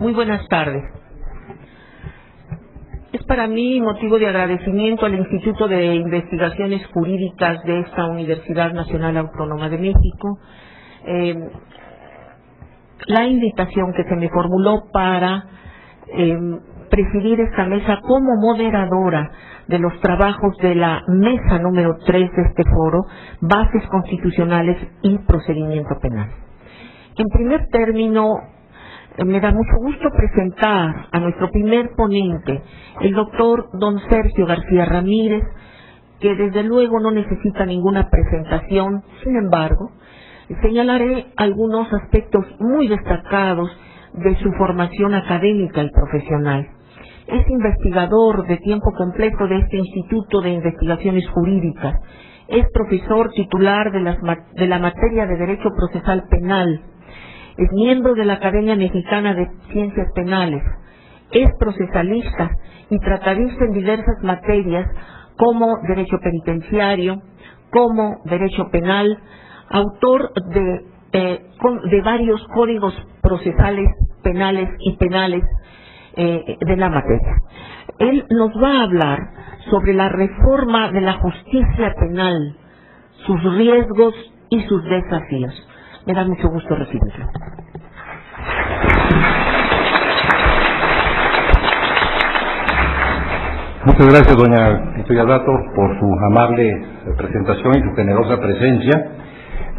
Muy buenas tardes. Es para mí motivo de agradecimiento al Instituto de Investigaciones Jurídicas de esta Universidad Nacional Autónoma de México la invitación que se me formuló para presidir esta mesa como moderadora de los trabajos de la mesa número 3 de este foro, Bases Constitucionales y Procedimiento Penal. En primer término, me da mucho gusto presentar a nuestro primer ponente, el doctor don Sergio García Ramírez, que desde luego no necesita ninguna presentación. Sin embargo, señalaré algunos aspectos muy destacados de su formación académica y profesional. Es investigador de tiempo completo de este Instituto de Investigaciones Jurídicas. Es profesor titular de la materia de Derecho Procesal Penal. Es miembro de la Academia Mexicana de Ciencias Penales. Es procesalista y tratadista en diversas materias como Derecho Penitenciario, como Derecho Penal, autor de varios códigos procesales penales y penales de la materia. Él nos va a hablar sobre la reforma de la justicia penal, sus riesgos y sus desafíos. Me da mucho gusto recibirlo. Muchas gracias, doña Victoria Dato, por su amable presentación y su generosa presencia.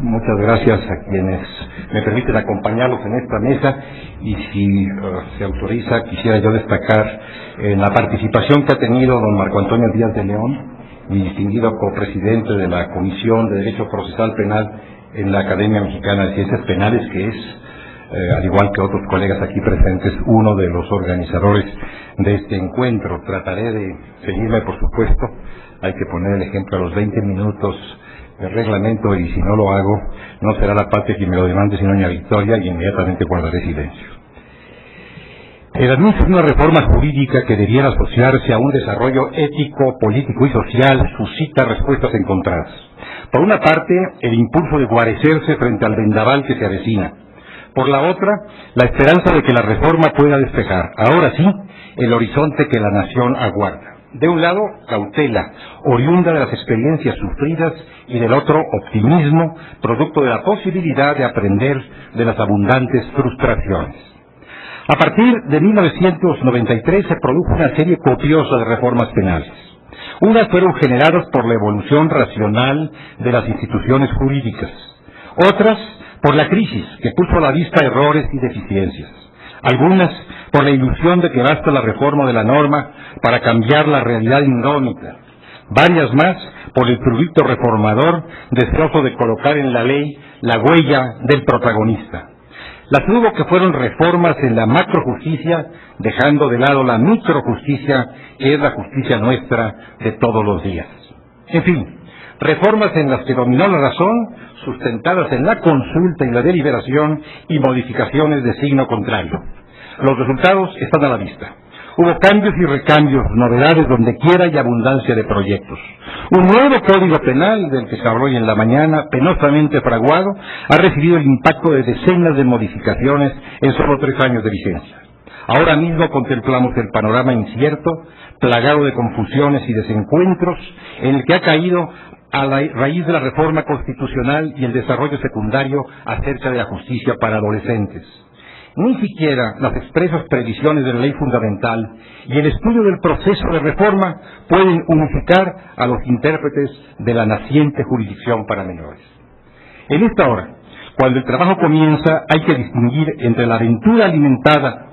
Muchas gracias a quienes me permiten acompañarlos en esta mesa, y si se autoriza, quisiera yo destacar la participación que ha tenido don Marco Antonio Díaz de León, mi distinguido copresidente de la Comisión de Derecho Procesal Penal en la Academia Mexicana de Ciencias Penales, que es, al igual que otros colegas aquí presentes, uno de los organizadores de este encuentro. Trataré de seguirme, por supuesto. Hay que poner el ejemplo a los 20 minutos del reglamento, y si no lo hago, no será la parte que me lo demande, sino doña Victoria, y inmediatamente guardaré silencio. El anuncio de una reforma jurídica que debiera asociarse a un desarrollo ético, político y social suscita respuestas encontradas. Por una parte, el impulso de guarecerse frente al vendaval que se avecina. Por la otra, la esperanza de que la reforma pueda despejar, ahora sí, el horizonte que la nación aguarda. De un lado, cautela, oriunda de las experiencias sufridas, y del otro, optimismo, producto de la posibilidad de aprender de las abundantes frustraciones. A partir de 1993 se produjo una serie copiosa de reformas penales. Unas fueron generadas por la evolución racional de las instituciones jurídicas, otras por la crisis que puso a la vista errores y deficiencias, algunas por la ilusión de que basta la reforma de la norma para cambiar la realidad indómita, varias más por el prurito reformador deseoso de colocar en la ley la huella del protagonista. Las hubo que fueron reformas en la macrojusticia, dejando de lado la microjusticia, que es la justicia nuestra de todos los días. En fin, reformas en las que dominó la razón, sustentadas en la consulta y la deliberación, y modificaciones de signo contrario. Los resultados están a la vista. Hubo cambios y recambios, novedades donde quiera y abundancia de proyectos. Un nuevo Código Penal, del que se habló hoy en la mañana, penosamente fraguado, ha recibido el impacto de decenas de modificaciones en solo 3 años de vigencia. Ahora mismo contemplamos el panorama incierto, plagado de confusiones y desencuentros, en el que ha caído a la raíz de la reforma constitucional y el desarrollo secundario acerca de la justicia para adolescentes. Ni siquiera las expresas previsiones de la ley fundamental y el estudio del proceso de reforma pueden unificar a los intérpretes de la naciente jurisdicción para menores. En esta hora, cuando el trabajo comienza, hay que distinguir entre la aventura alimentada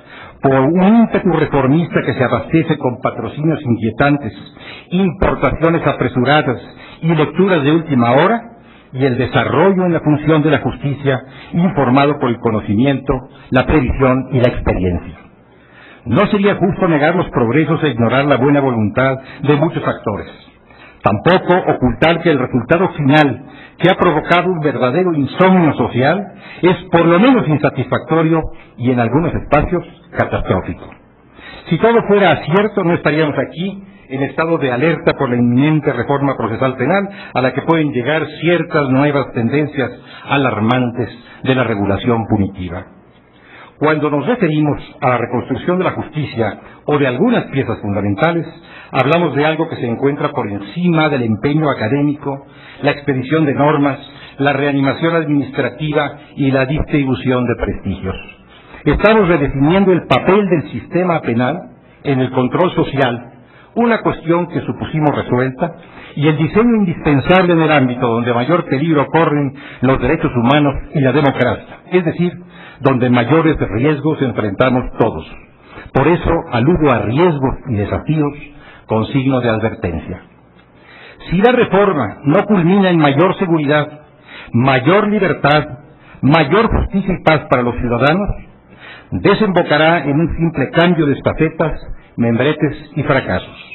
por un ímpetu reformista que se abastece con patrocinios inquietantes, importaciones apresuradas y lecturas de última hora, y el desarrollo en la función de la justicia informado por el conocimiento, la previsión y la experiencia. No sería justo negar los progresos e ignorar la buena voluntad de muchos actores. Tampoco ocultar que el resultado final, que ha provocado un verdadero insomnio social, es por lo menos insatisfactorio y en algunos espacios catastrófico. Si todo fuera cierto, no estaríamos aquí en estado de alerta por la inminente reforma procesal penal, a la que pueden llegar ciertas nuevas tendencias alarmantes de la regulación punitiva. Cuando nos referimos a la reconstrucción de la justicia o de algunas piezas fundamentales, hablamos de algo que se encuentra por encima del empeño académico, la expedición de normas, la reanimación administrativa y la distribución de prestigios. Estamos redefiniendo el papel del sistema penal en el control social, una cuestión que supusimos resuelta, y el diseño indispensable en el ámbito donde mayor peligro corren los derechos humanos y la democracia, es decir, donde mayores riesgos enfrentamos todos. Por eso aludo a riesgos y desafíos con signo de advertencia. Si la reforma no culmina en mayor seguridad, mayor libertad, mayor justicia y paz para los ciudadanos, desembocará en un simple cambio de estafetas, membretes y fracasos.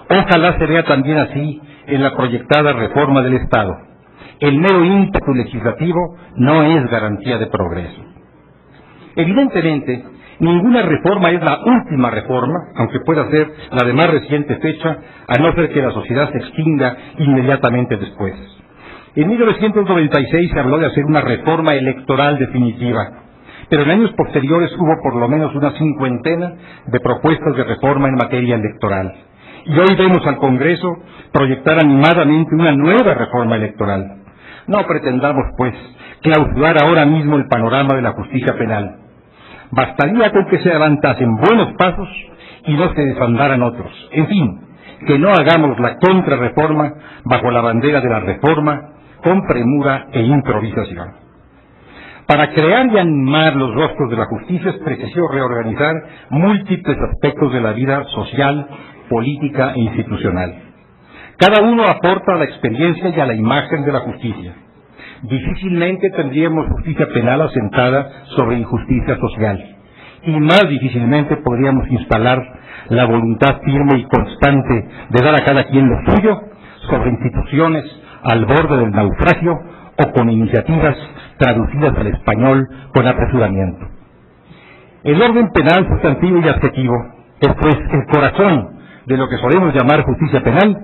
Ojalá se vea también así en la proyectada reforma del Estado. El mero ímpetu legislativo no es garantía de progreso. Evidentemente, ninguna reforma es la última reforma, aunque pueda ser la de más reciente fecha, a no ser que la sociedad se extinga inmediatamente después. En 1996 se habló de hacer una reforma electoral definitiva, pero en años posteriores hubo por lo menos una cincuentena de propuestas de reforma en materia electoral. Y hoy vemos al Congreso proyectar animadamente una nueva reforma electoral. No pretendamos, pues, clausurar ahora mismo el panorama de la justicia penal. Bastaría con que se adelantasen buenos pasos y no se desandaran otros. En fin, que no hagamos la contrarreforma bajo la bandera de la reforma con premura e improvisación. Para crear y animar los rostros de la justicia es preciso reorganizar múltiples aspectos de la vida social, política e institucional. Cada uno aporta a la experiencia y a la imagen de la justicia. Difícilmente tendríamos justicia penal asentada sobre injusticia social, y más difícilmente podríamos instalar la voluntad firme y constante de dar a cada quien lo suyo sobre instituciones al borde del naufragio o con iniciativas traducidas al español con apresuramiento. El orden penal sustantivo y adjetivo es pues el corazón de lo que solemos llamar justicia penal,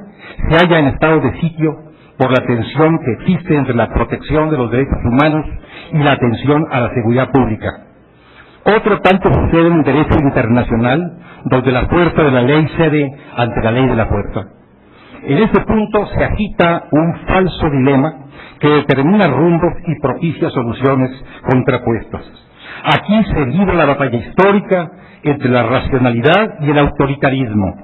se halla en estado de sitio por la tensión que existe entre la protección de los derechos humanos y la atención a la seguridad pública. Otro tanto sucede en el derecho internacional, donde la fuerza de la ley cede ante la ley de la fuerza. En ese punto se agita un falso dilema que determina rumbos y propicia soluciones contrapuestas. Aquí se libra la batalla histórica entre la racionalidad y el autoritarismo,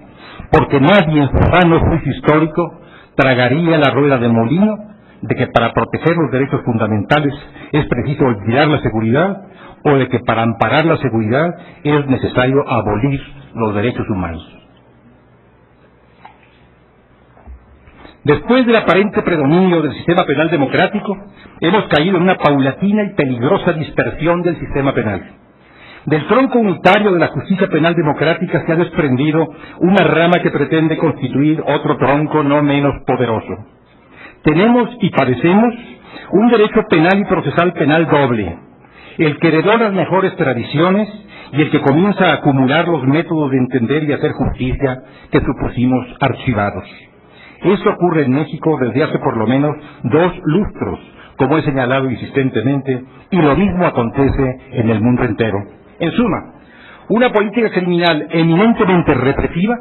porque nadie en su sano juicio histórico tragaría la rueda de molino de que para proteger los derechos fundamentales es preciso olvidar la seguridad, o de que para amparar la seguridad es necesario abolir los derechos humanos. Después del aparente predominio del sistema penal democrático, hemos caído en una paulatina y peligrosa dispersión del sistema penal. Del tronco unitario de la justicia penal democrática se ha desprendido una rama que pretende constituir otro tronco no menos poderoso. Tenemos y padecemos un derecho penal y procesal penal doble, el que heredó las mejores tradiciones y el que comienza a acumular los métodos de entender y hacer justicia que supusimos archivados. Esto ocurre en México desde hace por lo menos 2 lustros, como he señalado insistentemente, y lo mismo acontece en el mundo entero. En suma, una política criminal eminentemente represiva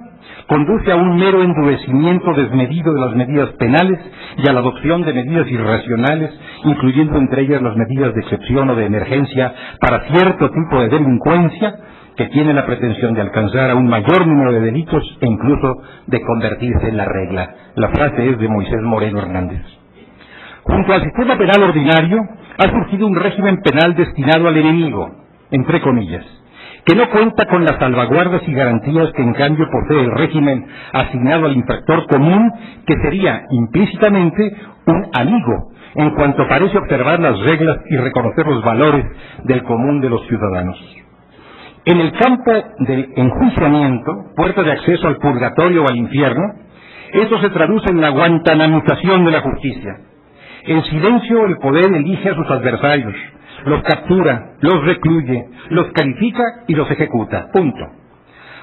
conduce a un mero endurecimiento desmedido de las medidas penales y a la adopción de medidas irracionales, incluyendo entre ellas las medidas de excepción o de emergencia para cierto tipo de delincuencia que tiene la pretensión de alcanzar a un mayor número de delitos e incluso de convertirse en la regla. La frase es de Moisés Moreno Hernández. Junto al sistema penal ordinario ha surgido un régimen penal destinado al enemigo, entre comillas, que no cuenta con las salvaguardas y garantías que en cambio posee el régimen asignado al infractor común, que sería implícitamente un amigo, en cuanto parece observar las reglas y reconocer los valores del común de los ciudadanos. En el campo del enjuiciamiento, puerta de acceso al purgatorio o al infierno, esto se traduce en la guantanamización de la justicia. En silencio el poder elige a sus adversarios, los captura, los recluye, los califica y los ejecuta. Punto.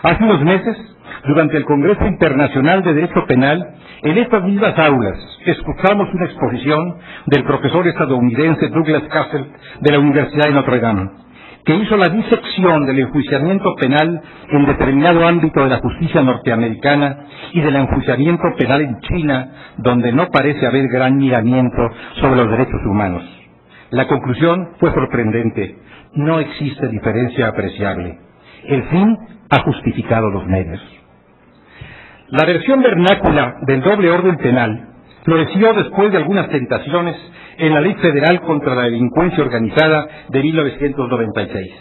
Hace unos meses, durante el Congreso Internacional de Derecho Penal, en estas mismas aulas, escuchamos una exposición del profesor estadounidense Douglas Castle de la Universidad de Notre Dame. que hizo la disección del enjuiciamiento penal en determinado ámbito de la justicia norteamericana y del enjuiciamiento penal en China, donde no parece haber gran miramiento sobre los derechos humanos. La conclusión fue sorprendente. No existe diferencia apreciable. El fin ha justificado los medios. La versión vernácula del doble orden penal floreció después de algunas tentaciones en la Ley Federal contra la Delincuencia Organizada de 1996.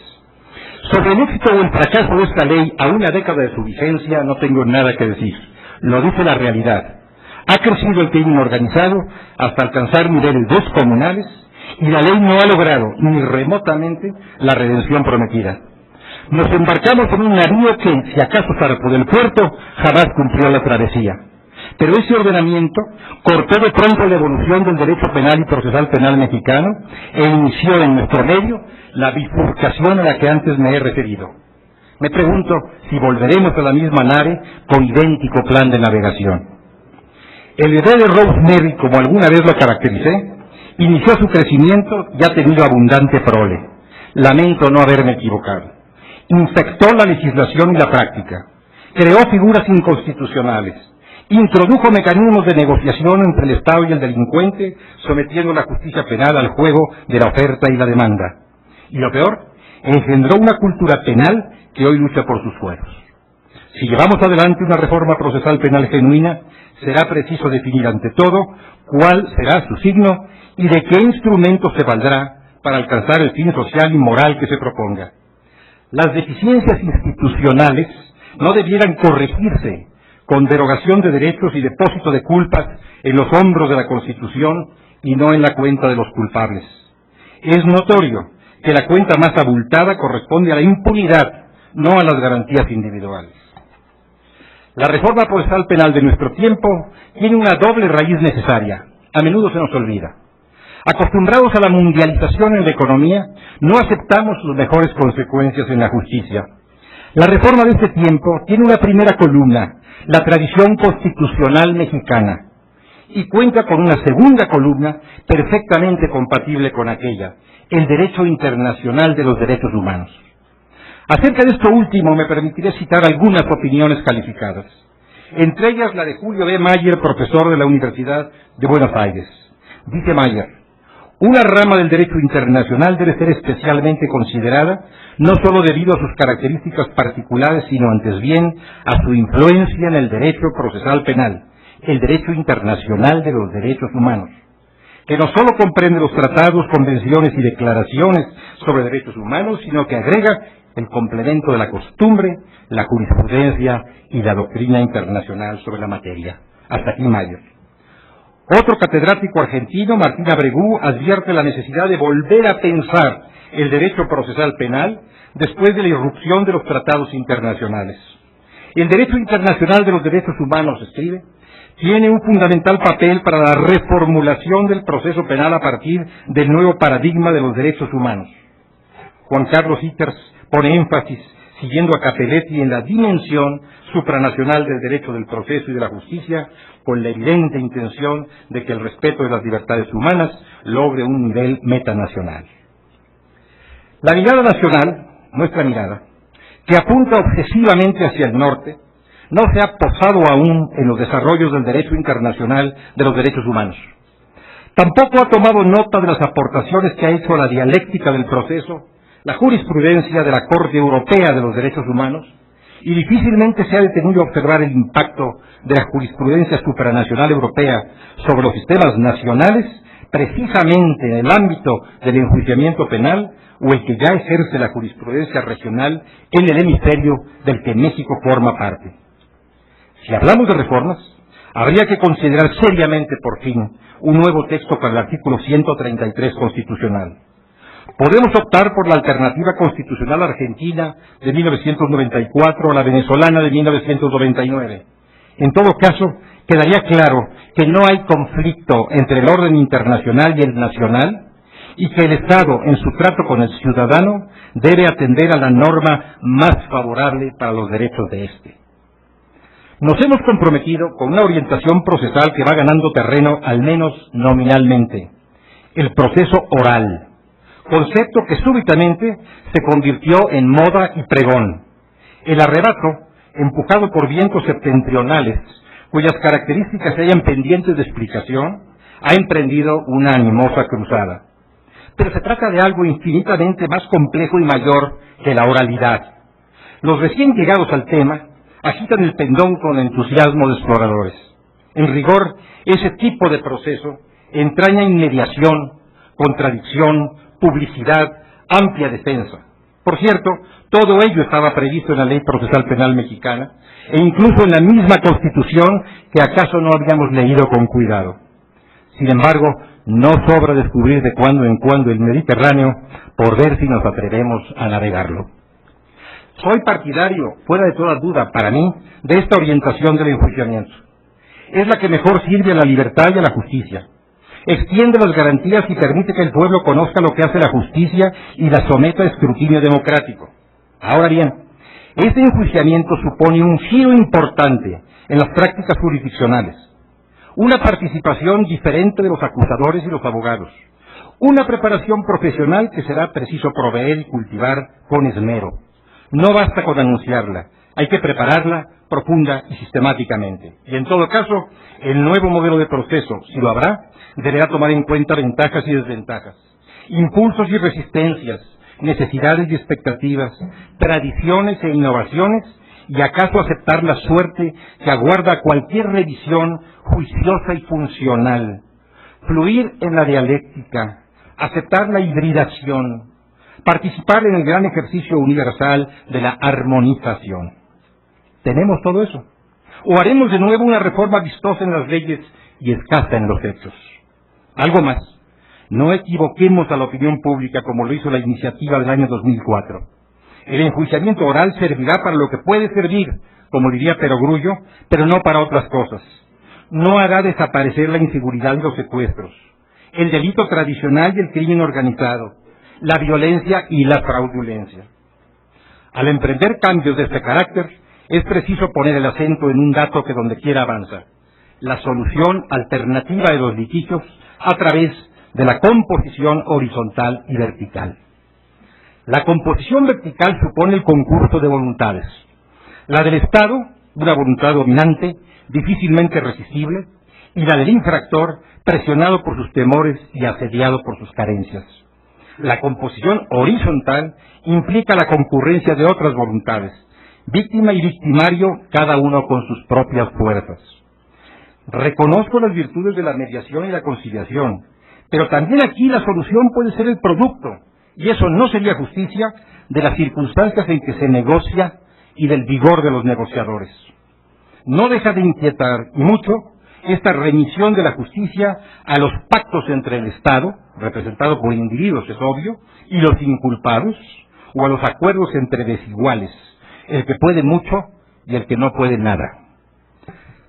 Sobre el éxito o el fracaso de esta ley a una década de su vigencia no tengo nada que decir. Lo dice la realidad. Ha crecido el crimen organizado hasta alcanzar niveles descomunales y la ley no ha logrado ni remotamente la redención prometida. Nos embarcamos en un navío que, si acaso zarpó del puerto, jamás cumplió la travesía. Pero ese ordenamiento cortó de pronto la evolución del derecho penal y procesal penal mexicano e inició en nuestro medio la bifurcación a la que antes me he referido. Me pregunto si volveremos a la misma nave con idéntico plan de navegación. El bebé de Rosemary, como alguna vez lo caractericé, inició su crecimiento y ha tenido abundante prole. Lamento no haberme equivocado. Infectó la legislación y la práctica. Creó figuras inconstitucionales. Introdujo mecanismos de negociación entre el Estado y el delincuente, sometiendo la justicia penal al juego de la oferta y la demanda. Y lo peor, engendró una cultura penal que hoy lucha por sus fueros. Si llevamos adelante una reforma procesal penal genuina, será preciso definir ante todo cuál será su signo y de qué instrumento se valdrá para alcanzar el fin social y moral que se proponga. Las deficiencias institucionales no debieran corregirse con derogación de derechos y depósito de culpas en los hombros de la Constitución y no en la cuenta de los culpables. Es notorio que la cuenta más abultada corresponde a la impunidad, no a las garantías individuales. La reforma procesal penal de nuestro tiempo tiene una doble raíz necesaria. A menudo se nos olvida. Acostumbrados a la mundialización en la economía, no aceptamos sus mejores consecuencias en la justicia. La reforma de este tiempo tiene una primera columna, la tradición constitucional mexicana, y cuenta con una segunda columna perfectamente compatible con aquella, el derecho internacional de los derechos humanos. Acerca de esto último me permitiré citar algunas opiniones calificadas, entre ellas la de Julio B. Mayer, profesor de la Universidad de Buenos Aires. Dice Mayer: una rama del derecho internacional debe ser especialmente considerada, no solo debido a sus características particulares, sino antes bien a su influencia en el derecho procesal penal, el derecho internacional de los derechos humanos, que no solo comprende los tratados, convenciones y declaraciones sobre derechos humanos, sino que agrega el complemento de la costumbre, la jurisprudencia y la doctrina internacional sobre la materia. Hasta aquí Mayer. Otro catedrático argentino, Martín Abregú, advierte la necesidad de volver a pensar el derecho procesal penal después de la irrupción de los tratados internacionales. El derecho internacional de los derechos humanos, escribe, tiene un fundamental papel para la reformulación del proceso penal a partir del nuevo paradigma de los derechos humanos. Juan Carlos Itters pone énfasis, siguiendo a Capelletti, en la dimensión supranacional del derecho del proceso y de la justicia, con la evidente intención de que el respeto de las libertades humanas logre un nivel metanacional. La mirada nacional, nuestra mirada, que apunta obsesivamente hacia el norte, no se ha posado aún en los desarrollos del derecho internacional de los derechos humanos. Tampoco ha tomado nota de las aportaciones que ha hecho a la dialéctica del proceso la jurisprudencia de la Corte Europea de los Derechos Humanos, y difícilmente se ha detenido a observar el impacto de la jurisprudencia supranacional europea sobre los sistemas nacionales, precisamente en el ámbito del enjuiciamiento penal, o el que ya ejerce la jurisprudencia regional en el hemisferio del que México forma parte. Si hablamos de reformas, habría que considerar seriamente, por fin, un nuevo texto para el artículo 133 constitucional. Podemos optar por la alternativa constitucional argentina de 1994 o la venezolana de 1999. En todo caso, quedaría claro que no hay conflicto entre el orden internacional y el nacional, y que el Estado, en su trato con el ciudadano, debe atender a la norma más favorable para los derechos de éste. Nos hemos comprometido con una orientación procesal que va ganando terreno, al menos nominalmente: el proceso oral, concepto que súbitamente se convirtió en moda y pregón. El arrebato, empujado por vientos septentrionales, cuyas características se hallan pendientes de explicación, ha emprendido una animosa cruzada. Pero se trata de algo infinitamente más complejo y mayor que la oralidad. Los recién llegados al tema agitan el pendón con entusiasmo de exploradores. En rigor, ese tipo de proceso entraña inmediación, contradicción, publicidad, amplia defensa. Por cierto, todo ello estaba previsto en la Ley Procesal Penal Mexicana e incluso en la misma Constitución que acaso no habíamos leído con cuidado. Sin embargo, no sobra descubrir de cuando en cuando el Mediterráneo por ver si nos atrevemos a navegarlo. Soy partidario, fuera de toda duda, para mí, de esta orientación del enjuiciamiento. Es la que mejor sirve a la libertad y a la justicia. Extiende las garantías y permite que el pueblo conozca lo que hace la justicia y la someta a escrutinio democrático. Ahora bien, este enjuiciamiento supone un giro importante en las prácticas jurisdiccionales, una participación diferente de los acusadores y los abogados, una preparación profesional que será preciso proveer y cultivar con esmero. No basta con anunciarla, hay que prepararla profunda y sistemáticamente. Y en todo caso, el nuevo modelo de proceso, si lo habrá, deberá tomar en cuenta ventajas y desventajas, impulsos y resistencias, necesidades y expectativas, tradiciones e innovaciones, y acaso aceptar la suerte que aguarda cualquier revisión juiciosa y funcional, fluir en la dialéctica, aceptar la hibridación, participar en el gran ejercicio universal de la armonización. ¿Tenemos todo eso? ¿O haremos de nuevo una reforma vistosa en las leyes y escasa en los hechos? Algo más, no equivoquemos a la opinión pública como lo hizo la iniciativa del año 2004. El enjuiciamiento oral servirá para lo que puede servir, como diría Perogrullo, pero no para otras cosas. No hará desaparecer la inseguridad y los secuestros, el delito tradicional y el crimen organizado, la violencia y la fraudulencia. Al emprender cambios de este carácter, es preciso poner el acento en un dato que donde quiera avanza: la solución alternativa de los litigios a través de la composición horizontal y vertical. La composición vertical supone el concurso de voluntades. La del Estado, una voluntad dominante, difícilmente resistible, y la del infractor, presionado por sus temores y asediado por sus carencias. La composición horizontal implica la concurrencia de otras voluntades, víctima y victimario, cada uno con sus propias fuerzas. Reconozco las virtudes de la mediación y la conciliación, pero también aquí la solución puede ser el producto, y eso no sería justicia, de las circunstancias en que se negocia y del vigor de los negociadores. No deja de inquietar, y mucho, esta remisión de la justicia a los pactos entre el Estado, representado por individuos, es obvio, y los inculpados, o a los acuerdos entre desiguales, el que puede mucho y el que no puede nada.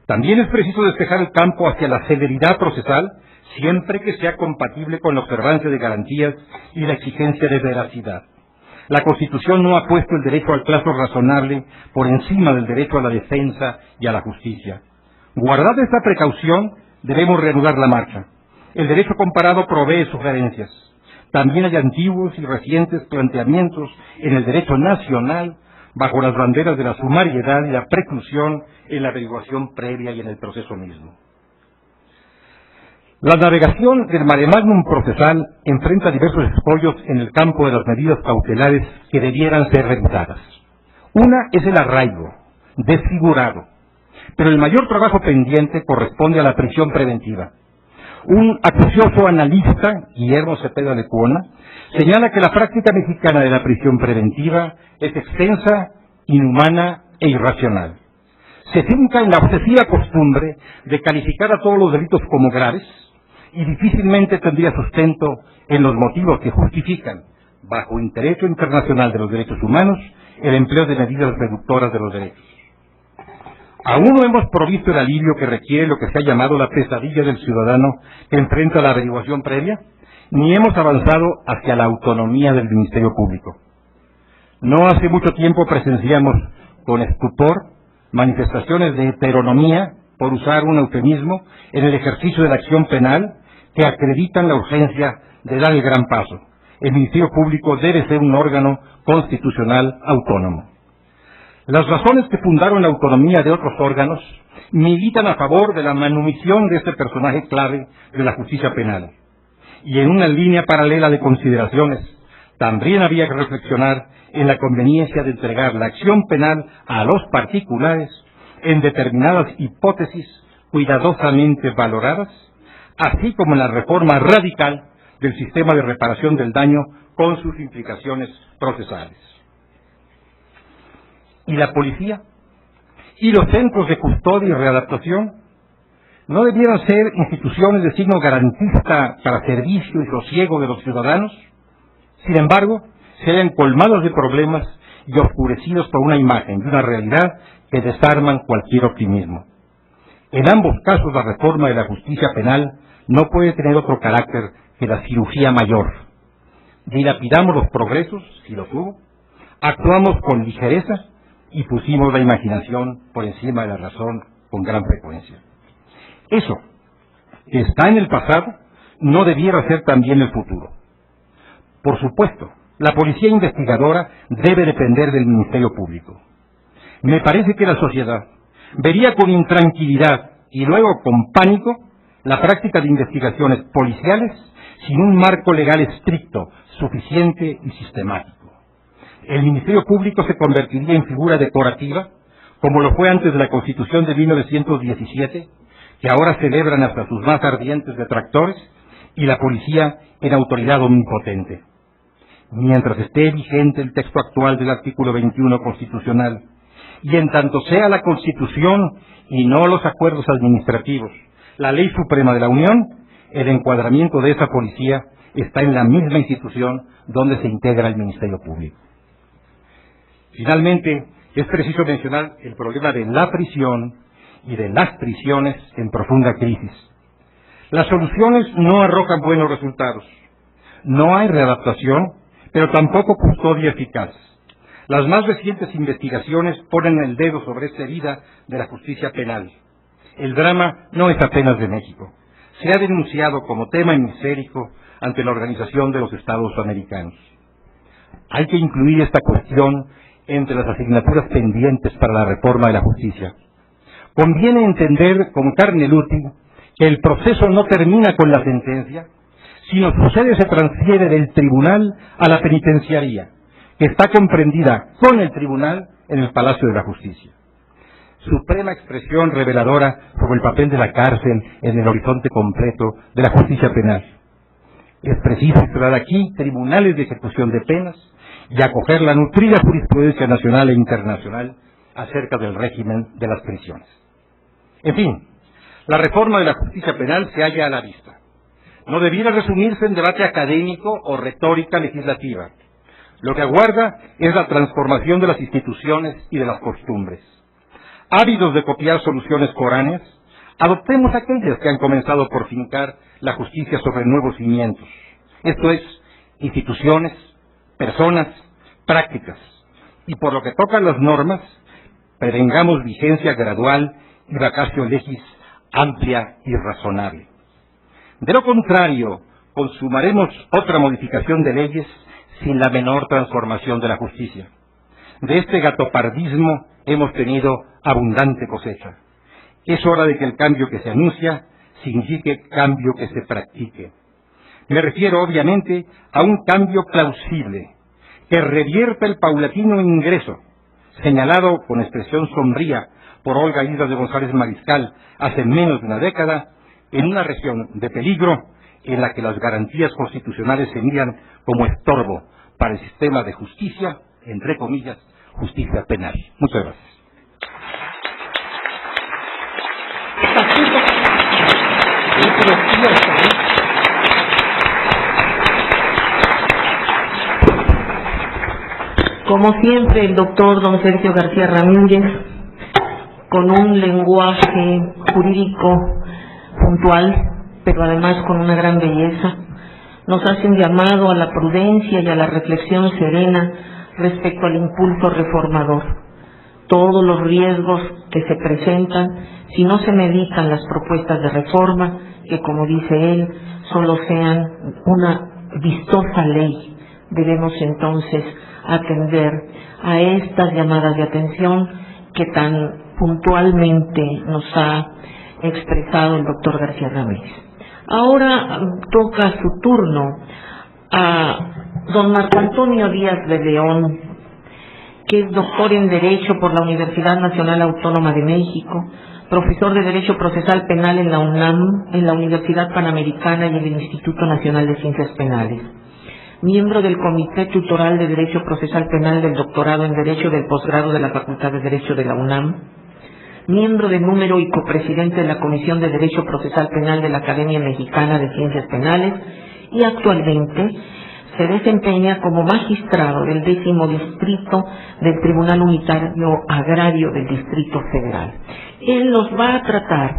También es preciso despejar el campo hacia la celeridad procesal, siempre que sea compatible con la observancia de garantías y la exigencia de veracidad. La Constitución no ha puesto el derecho al plazo razonable por encima del derecho a la defensa y a la justicia. Guardada esta precaución, debemos reanudar la marcha. El derecho comparado provee sugerencias. También hay antiguos y recientes planteamientos en el derecho nacional bajo las banderas de la sumariedad y la preclusión en la averiguación previa y en el proceso mismo. La navegación del mare magnum procesal enfrenta diversos escollos en el campo de las medidas cautelares que debieran ser revisadas. Una es el arraigo, desfigurado, pero el mayor trabajo pendiente corresponde a la prisión preventiva. Un acucioso analista, Guillermo Cepeda de Cuona, señala que la práctica mexicana de la prisión preventiva es extensa, inhumana e irracional. Se finca en la obsesiva costumbre de calificar a todos los delitos como graves y difícilmente tendría sustento en los motivos que justifican, bajo el derecho internacional de los derechos humanos, el empleo de medidas reductoras de los derechos. Aún no hemos provisto el alivio que requiere lo que se ha llamado la pesadilla del ciudadano que enfrenta la averiguación previa, ni hemos avanzado hacia la autonomía del Ministerio Público. No hace mucho tiempo presenciamos con estupor manifestaciones de heteronomía, por usar un eufemismo, en el ejercicio de la acción penal que acreditan la urgencia de dar el gran paso, el Ministerio Público debe ser un órgano constitucional autónomo. Las razones que fundaron la autonomía de otros órganos militan a favor de la manumisión de este personaje clave de la justicia penal. Y en una línea paralela de consideraciones, también había que reflexionar en la conveniencia de entregar la acción penal a los particulares en determinadas hipótesis cuidadosamente valoradas, así como en la reforma radical del sistema de reparación del daño con sus implicaciones procesales. ¿Y la policía? ¿Y los centros de custodia y readaptación? ¿No debieran ser instituciones de signo garantista para servicio y sosiego de los ciudadanos? Sin embargo, se hallan colmados de problemas y oscurecidos por una imagen y una realidad que desarman cualquier optimismo. En ambos casos, la reforma de la justicia penal no puede tener otro carácter que la cirugía mayor. Dilapidamos los progresos, si los hubo, actuamos con ligereza y pusimos la imaginación por encima de la razón con gran frecuencia. Eso, que está en el pasado, no debiera ser también el futuro. Por supuesto, la policía investigadora debe depender del Ministerio Público. Me parece que la sociedad vería con intranquilidad y luego con pánico la práctica de investigaciones policiales sin un marco legal estricto, suficiente y sistemático. El Ministerio Público se convertiría en figura decorativa, como lo fue antes de la Constitución de 1917, que ahora celebran hasta sus más ardientes detractores, y la policía en autoridad omnipotente. Mientras esté vigente el texto actual del artículo 21 constitucional, y en tanto sea la Constitución y no los acuerdos administrativos la ley suprema de la Unión, el encuadramiento de esa policía está en la misma institución donde se integra el Ministerio Público. Finalmente, es preciso mencionar el problema de la prisión y de las prisiones en profunda crisis. Las soluciones no arrojan buenos resultados. No hay readaptación, pero tampoco custodia eficaz. Las más recientes investigaciones ponen el dedo sobre esta herida de la justicia penal. El drama no es apenas de México. Se ha denunciado como tema hemisférico ante la Organización de los Estados Americanos. Hay que incluir esta cuestión entre las asignaturas pendientes para la reforma de la justicia. Conviene entender con carne útil que el proceso no termina con la sentencia, sino su sede se transfiere del tribunal a la penitenciaría, que está comprendida con el tribunal en el Palacio de la Justicia. Suprema expresión reveladora sobre el papel de la cárcel en el horizonte completo de la justicia penal. Es preciso instalar aquí tribunales de ejecución de penas y acoger la nutrida jurisprudencia nacional e internacional acerca del régimen de las prisiones. En fin, la reforma de la justicia penal se halla a la vista. No debiera resumirse en debate académico o retórica legislativa. Lo que aguarda es la transformación de las instituciones y de las costumbres. Ávidos de copiar soluciones foráneas, adoptemos aquellas que han comenzado por fincar la justicia sobre nuevos cimientos. Esto es, instituciones, personas, prácticas. Y por lo que toca a las normas, prevengamos vigencia gradual y vacatio legis amplia y razonable. De lo contrario, consumaremos otra modificación de leyes sin la menor transformación de la justicia. De este gatopardismo hemos tenido abundante cosecha. Es hora de que el cambio que se anuncia signifique cambio que se practique. Me refiero obviamente a un cambio plausible, que revierta el paulatino ingreso, señalado con expresión sombría por Olga Isla de González Mariscal hace menos de una década, en una región de peligro en la que las garantías constitucionales se miran como estorbo para el sistema de justicia, entre comillas, justicia penal. Muchas gracias. Como siempre, el doctor don Sergio García Ramírez, con un lenguaje jurídico puntual, pero además con una gran belleza, nos hace un llamado a la prudencia y a la reflexión serena respecto al impulso reformador. Todos los riesgos que se presentan si no se meditan las propuestas de reforma, que como dice él, solo sean una vistosa ley debemos entonces atender a estas llamadas de atención que tan puntualmente nos ha expresado el doctor García Ramírez. Ahora toca su turno a don Marco Antonio Díaz de León, que es doctor en Derecho por la Universidad Nacional Autónoma de México, profesor de Derecho Procesal Penal en la UNAM, en la Universidad Panamericana y en el Instituto Nacional de Ciencias Penales, miembro del Comité Tutoral de Derecho Procesal Penal del doctorado en Derecho del posgrado de la Facultad de Derecho de la UNAM, miembro de número y copresidente de la Comisión de Derecho Procesal Penal de la Academia Mexicana de Ciencias Penales, y actualmente se desempeña como magistrado del 10º Distrito del Tribunal Unitario Agrario del Distrito Federal. Él nos va a tratar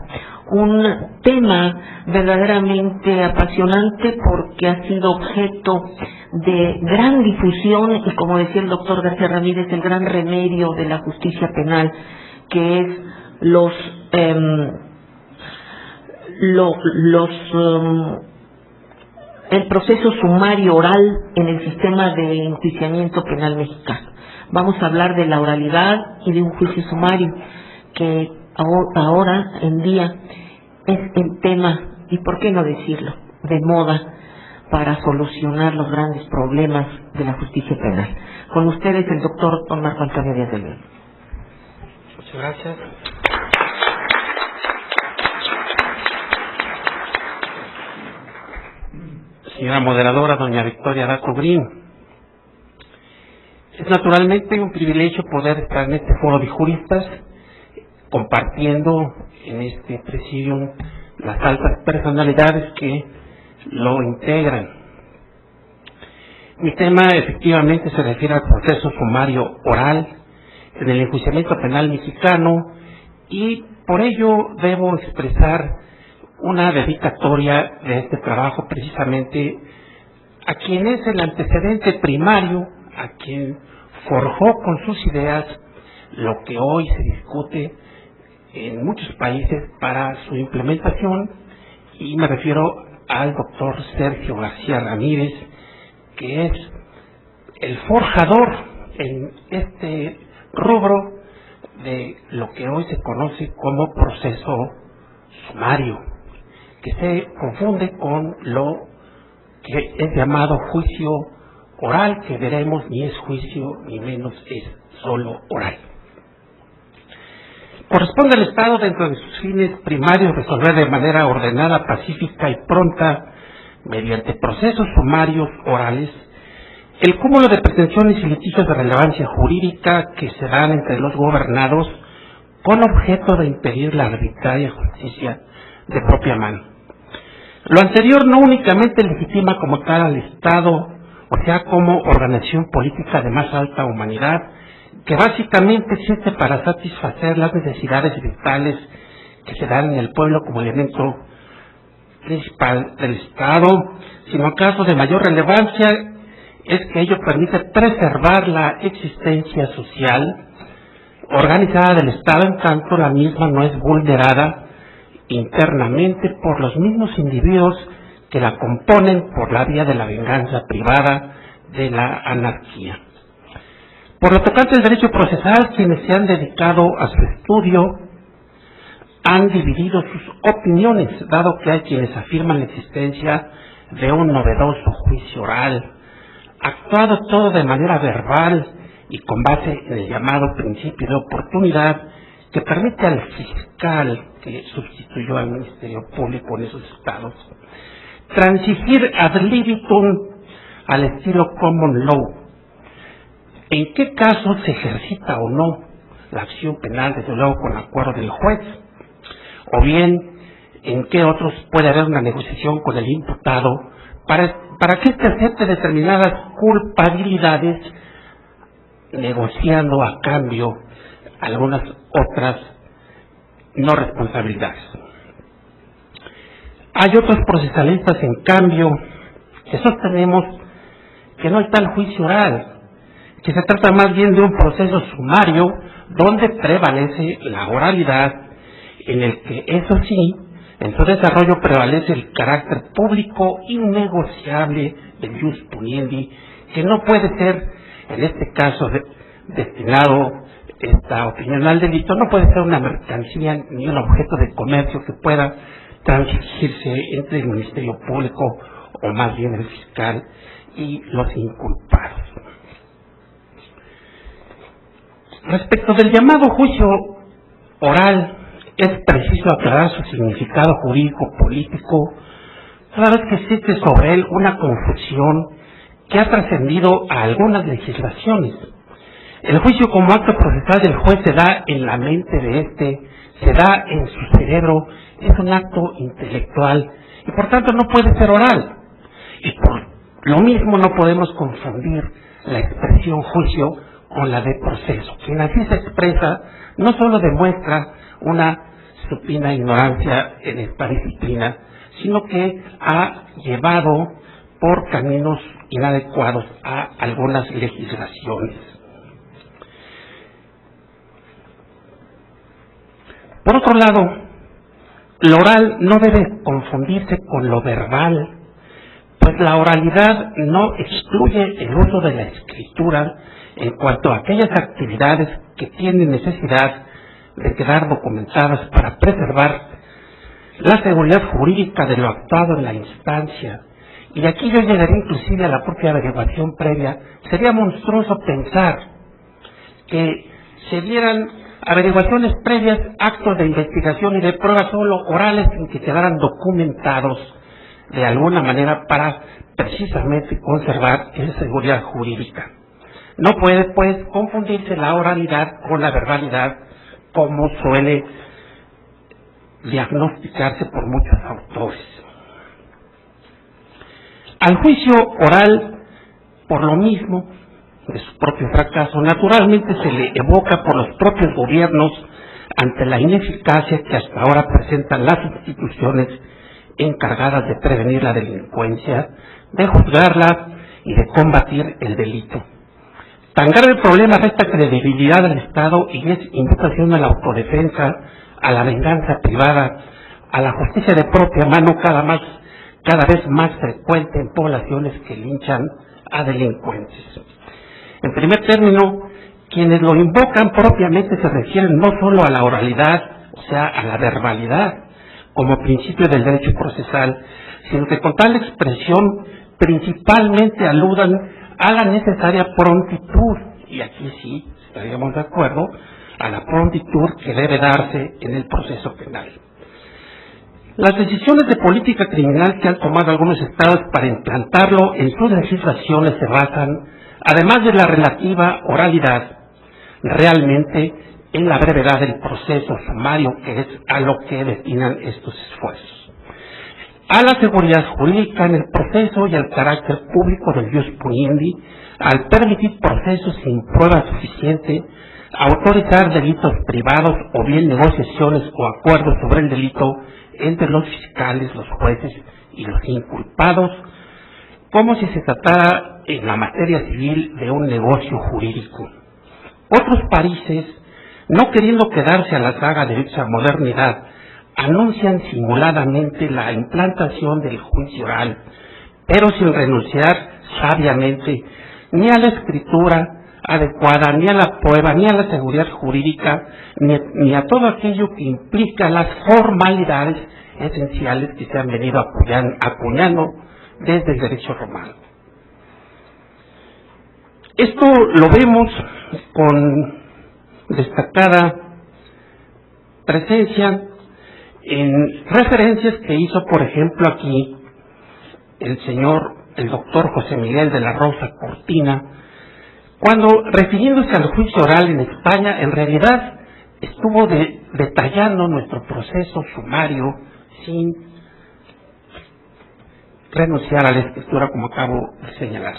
un tema verdaderamente apasionante porque ha sido objeto de gran difusión y, como decía el doctor García Ramírez, el gran remedio de la justicia penal, que es el proceso sumario oral en el sistema de enjuiciamiento penal mexicano. Vamos a hablar de la oralidad y de un juicio sumario que ahora en día es el tema, y por qué no decirlo, de moda para solucionar los grandes problemas de la justicia penal. Con ustedes el doctor don Marco Antonio Díaz de León. Muchas gracias. Señora moderadora, doña Victoria Dato Green, es naturalmente un privilegio poder estar en este foro de juristas compartiendo en este presidium las altas personalidades que lo integran. Mi tema efectivamente se refiere al proceso sumario oral en el enjuiciamiento penal mexicano, y por ello debo expresar una dedicatoria de este trabajo precisamente a quien es el antecedente primario, a quien forjó con sus ideas lo que hoy se discute en muchos países para su implementación, y me refiero al doctor Sergio García Ramírez, que es el forjador en este rubro de lo que hoy se conoce como proceso sumario, que se confunde con lo que es llamado juicio oral, que veremos ni es juicio ni menos es solo oral. Corresponde al Estado, dentro de sus fines primarios, resolver de manera ordenada, pacífica y pronta, mediante procesos sumarios orales, el cúmulo de pretensiones y litigios de relevancia jurídica que se dan entre los gobernados con objeto de impedir la arbitraria justicia de propia mano. Lo anterior no únicamente legitima como tal al Estado, o sea, como organización política de más alta humanidad, que básicamente existe para satisfacer las necesidades vitales que se dan en el pueblo como elemento principal del Estado, sino acaso de mayor relevancia es que ello permite preservar la existencia social organizada del Estado, en tanto la misma no es vulnerada internamente por los mismos individuos que la componen por la vía de la venganza privada, de la anarquía. Por lo tocante al derecho procesal, quienes se han dedicado a su estudio han dividido sus opiniones, dado que hay quienes afirman la existencia de un novedoso juicio oral, actuado todo de manera verbal y con base en el llamado principio de oportunidad, que permite al fiscal que sustituyó al Ministerio Público en esos estados transigir ad libitum al estilo common law. ¿En qué caso se ejercita o no la acción penal, desde luego con acuerdo del juez? O bien, ¿en qué otros puede haber una negociación con el imputado para que éste acepte determinadas culpabilidades, negociando a cambio algunas otras no responsabilidades? Hay otros procesalistas, en cambio, que sostenemos que no está el juicio oral, que se trata más bien de un proceso sumario donde prevalece la oralidad, en el que, eso sí, en su desarrollo prevalece el carácter público innegociable del jus puniendi, que no puede ser, en este caso, destinado esta opinión al delito, no puede ser una mercancía ni un objeto de comercio que pueda transigirse entre el Ministerio Público, o más bien el fiscal, y los inculpados. Respecto del llamado juicio oral, es preciso aclarar su significado jurídico-político, toda vez que existe sobre él una confusión que ha trascendido a algunas legislaciones. El juicio como acto procesal del juez se da en la mente de éste, se da en su cerebro, es un acto intelectual y por tanto no puede ser oral. Y por lo mismo no podemos confundir la expresión juicio con la de proceso. Quien así se expresa no solo demuestra una supina ignorancia en esta disciplina, sino que ha llevado por caminos inadecuados a algunas legislaciones. Por otro lado, lo oral no debe confundirse con lo verbal, pues la oralidad no excluye el uso de la escritura en cuanto a aquellas actividades que tienen necesidad de quedar documentadas para preservar la seguridad jurídica de lo actuado en la instancia. Y aquí yo llegaría inclusive a la propia averiguación previa. Sería monstruoso pensar que se dieran averiguaciones previas, actos de investigación y de pruebas solo orales en que quedaran documentados de alguna manera para precisamente conservar esa seguridad jurídica. No puede, pues, confundirse la oralidad con la verbalidad, como suele diagnosticarse por muchos autores. Al juicio oral, por lo mismo, de su propio fracaso, naturalmente se le evoca por los propios gobiernos ante la ineficacia que hasta ahora presentan las instituciones encargadas de prevenir la delincuencia, de juzgarla y de combatir el delito. Tan grave el problema resta credibilidad al Estado y es invitación a la autodefensa, a la venganza privada, a la justicia de propia mano cada vez más frecuente en poblaciones que linchan a delincuentes. En primer término, quienes lo invocan propiamente se refieren no solo a la oralidad, o sea, a la verbalidad, como principio del derecho procesal, sino que con tal expresión principalmente aludan a la necesaria prontitud, y aquí sí estaríamos de acuerdo, a la prontitud que debe darse en el proceso penal. Las decisiones de política criminal que han tomado algunos estados para implantarlo en sus legislaciones se basan, además de la relativa oralidad, realmente en la brevedad del proceso sumario, que es a lo que destinan estos esfuerzos. A la seguridad jurídica en el proceso y al carácter público del jus puniendi, al permitir procesos sin prueba suficiente, autorizar delitos privados o bien negociaciones o acuerdos sobre el delito entre los fiscales, los jueces y los inculpados, como si se tratara en la materia civil de un negocio jurídico. Otros países, no queriendo quedarse a la saga de dicha modernidad, anuncian simuladamente la implantación del juicio oral, pero sin renunciar sabiamente ni a la escritura adecuada, ni a la prueba, ni a la seguridad jurídica, ni a todo aquello que implica las formalidades esenciales que se han venido acuñando desde el derecho romano. Esto lo vemos con destacada presencia en referencias que hizo, por ejemplo, aquí el doctor José Miguel de la Rosa Cortina, cuando, refiriéndose al juicio oral en España, en realidad estuvo detallando nuestro proceso sumario sin renunciar a la escritura, como acabo de señalar.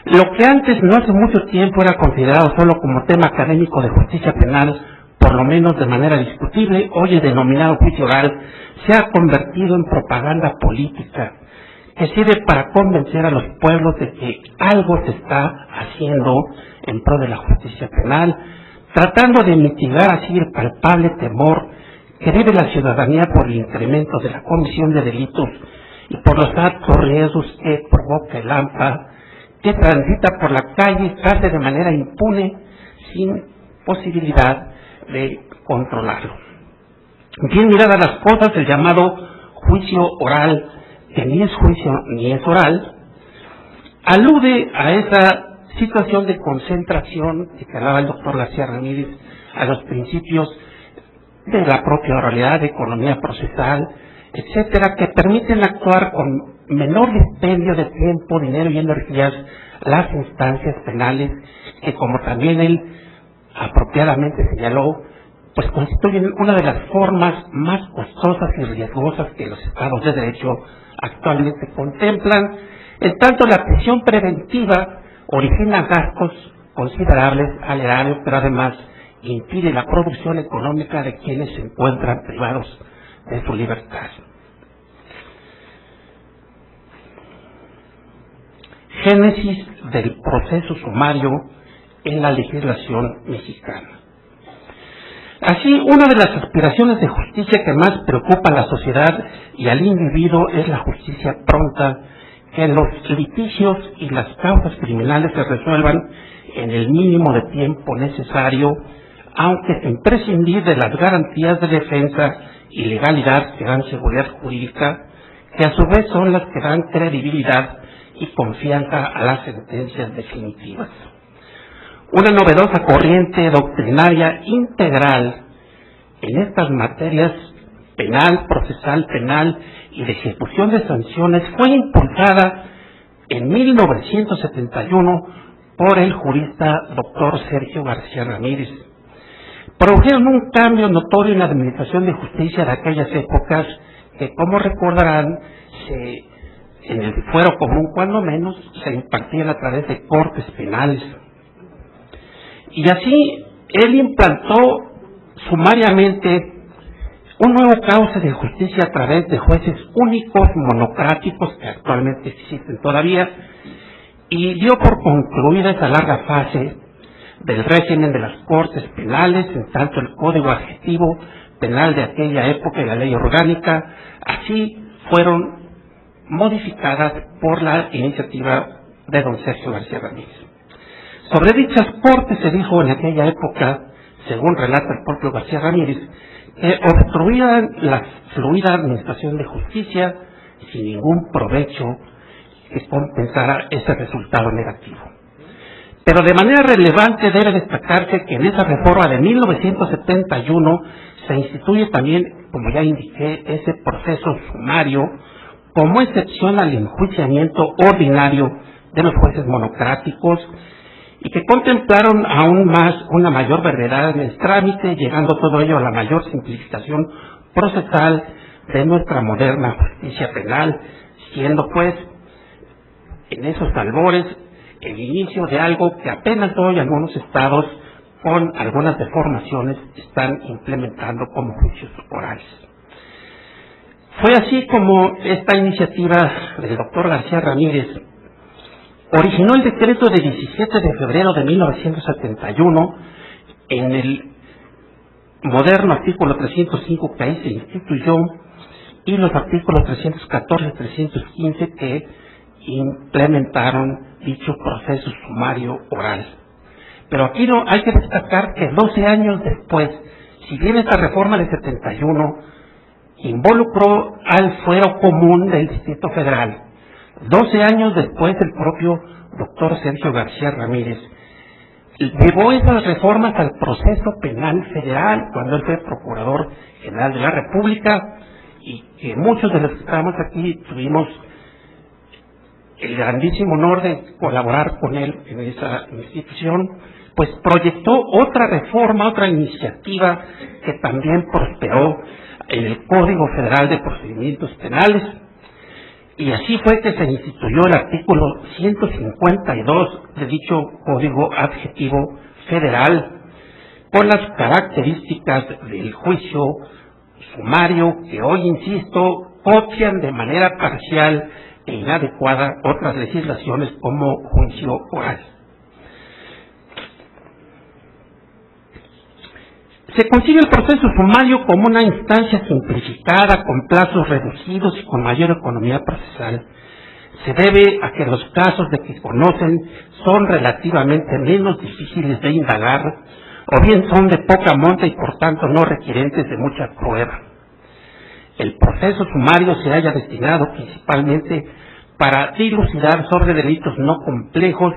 Lo que antes, no hace mucho tiempo, era considerado solo como tema académico de justicia penal, por lo menos de manera discutible, hoy el denominado juicio oral se ha convertido en propaganda política que sirve para convencer a los pueblos de que algo se está haciendo en pro de la justicia penal, tratando de mitigar así el palpable temor que vive la ciudadanía por el incremento de la comisión de delitos y por los altos riesgos que provoca el AMPA, que transita por la calle casi de manera impune, sin posibilidad de controlarlo. Bien miradas las cosas, el llamado juicio oral, que ni es juicio ni es oral, alude a esa situación de concentración que hablaba el doctor García Ramírez, a los principios de la propia oralidad, de economía procesal, etcétera, que permiten actuar con menor dispendio de tiempo, dinero y energías las instancias penales, que como también él apropiadamente señaló, pues constituyen una de las formas más costosas y riesgosas que los estados de derecho actualmente contemplan, en tanto la prisión preventiva origina gastos considerables al erario, pero además impide la producción económica de quienes se encuentran privados de su libertad. Génesis del proceso sumario en la legislación mexicana. Así, una de las aspiraciones de justicia que más preocupa a la sociedad y al individuo es la justicia pronta, que los litigios y las causas criminales se resuelvan en el mínimo de tiempo necesario, aunque sin prescindir de las garantías de defensa y legalidad que dan seguridad jurídica, que a su vez son las que dan credibilidad y confianza a las sentencias definitivas. Una novedosa corriente doctrinaria integral en estas materias penal, procesal, penal y de ejecución de sanciones fue impulsada en 1971 por el jurista doctor Sergio García Ramírez. Produjeron un cambio notorio en la administración de justicia de aquellas épocas que, como recordarán, en el fuero común cuando menos se impartían a través de cortes penales. Y así él implantó sumariamente un nuevo cauce de justicia a través de jueces únicos, monocráticos, que actualmente existen todavía, y dio por concluida esa larga fase del régimen de las cortes penales, en tanto el código adjetivo penal de aquella época y la ley orgánica, así fueron modificadas por la iniciativa de don Sergio García Ramírez. Sobre dichas cortes se dijo en aquella época, según relata el propio García Ramírez, que obstruían la fluida administración de justicia sin ningún provecho que compensara ese resultado negativo. Pero de manera relevante debe destacarse que en esa reforma de 1971 se instituye también, como ya indiqué, ese proceso sumario como excepción al enjuiciamiento ordinario de los jueces monocráticos, y que contemplaron aún más una mayor brevedad en el trámite, llegando todo ello a la mayor simplificación procesal de nuestra moderna justicia penal, siendo pues en esos albores el inicio de algo que apenas hoy algunos estados, con algunas deformaciones, están implementando como juicios orales. Fue así como esta iniciativa del doctor García Ramírez originó el decreto de 17 de febrero de 1971 en el moderno artículo 305 que ahí se instituyó, y los artículos 314 y 315 que implementaron dicho proceso sumario oral. Pero aquí no hay que destacar que 12 años después, si bien esta reforma de 71 involucró al fuero común del Distrito Federal, 12 años después el propio doctor Sergio García Ramírez llevó esas reformas al proceso penal federal cuando él fue Procurador General de la República, y que muchos de los que estamos aquí tuvimos el grandísimo honor de colaborar con él en esa institución, pues proyectó otra reforma, otra iniciativa que también prosperó en el Código Federal de Procedimientos Penales. Y así fue que se instituyó el artículo 152 de dicho Código Adjetivo Federal, con las características del juicio sumario que hoy, insisto, copian de manera parcial e inadecuada otras legislaciones como juicio oral. Se concibe el proceso sumario como una instancia simplificada, con plazos reducidos y con mayor economía procesal. se debe a que los casos de que conocen son relativamente menos difíciles de indagar, o bien son de poca monta y por tanto no requirientes de mucha prueba. El proceso sumario se haya destinado principalmente para dilucidar sobre delitos no complejos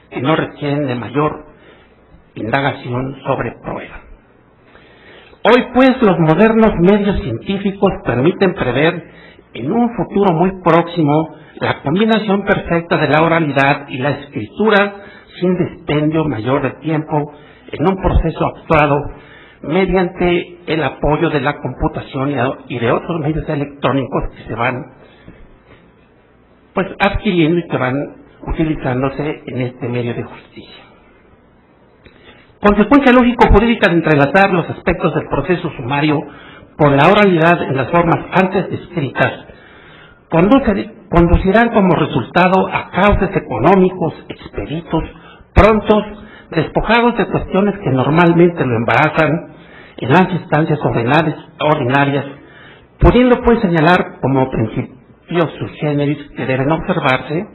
que no requieren de mayor indagación sobre prueba. Hoy, pues, los modernos medios científicos permiten prever en un futuro muy próximo la combinación perfecta de la oralidad y la escritura sin dispendio mayor de tiempo en un proceso actuado mediante el apoyo de la computación y de otros medios electrónicos que se van adquiriendo y que van utilizándose en este medio de justicia. Consecuencia lógico-jurídica de entrelazar los aspectos del proceso sumario con la oralidad en las formas antes descritas conducirán como resultado a cauces económicos, expeditos, prontos, despojados de cuestiones que normalmente lo embarazan en las instancias ordinarias, pudiendo pues señalar como principios sui generis que deben observarse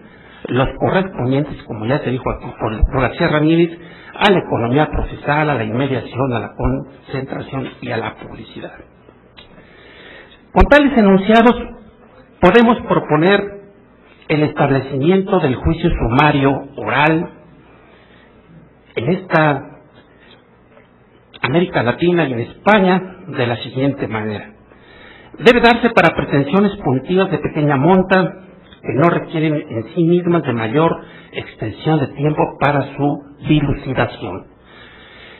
los correspondientes, como ya se dijo aquí por García Ramírez, a la economía procesal, a la inmediación, a la concentración y a la publicidad. Con tales enunciados podemos proponer el establecimiento del juicio sumario oral en esta América Latina y en España de la siguiente manera. Debe darse para pretensiones punitivas de pequeña monta que no requieren en sí mismas de mayor extensión de tiempo para su dilucidación.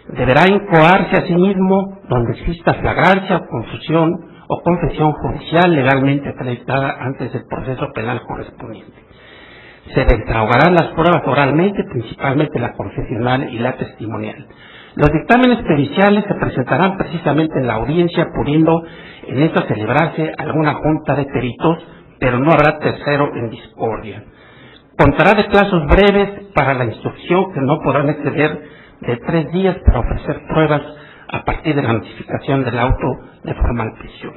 Deberá incoarse a sí mismo donde exista flagrancia o confusión o confesión judicial legalmente acreditada antes del proceso penal correspondiente. Se desahogarán las pruebas oralmente, principalmente la confesional y la testimonial. Los dictámenes periciales se presentarán precisamente en la audiencia, pudiendo en esta celebrarse alguna junta de peritos, pero no habrá tercero en discordia. Contará de plazos breves para la instrucción que no podrán exceder de 3 días para ofrecer pruebas a partir de la notificación del auto de formal prisión.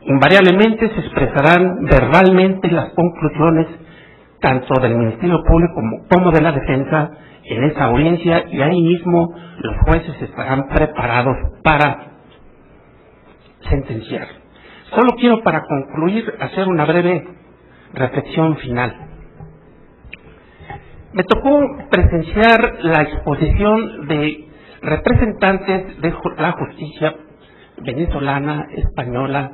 Invariablemente se expresarán verbalmente las conclusiones tanto del Ministerio Público como de la defensa en esa audiencia, y ahí mismo los jueces estarán preparados para sentenciar. Solo quiero, para concluir, hacer una breve reflexión final. Me tocó presenciar la exposición de representantes de la justicia venezolana, española,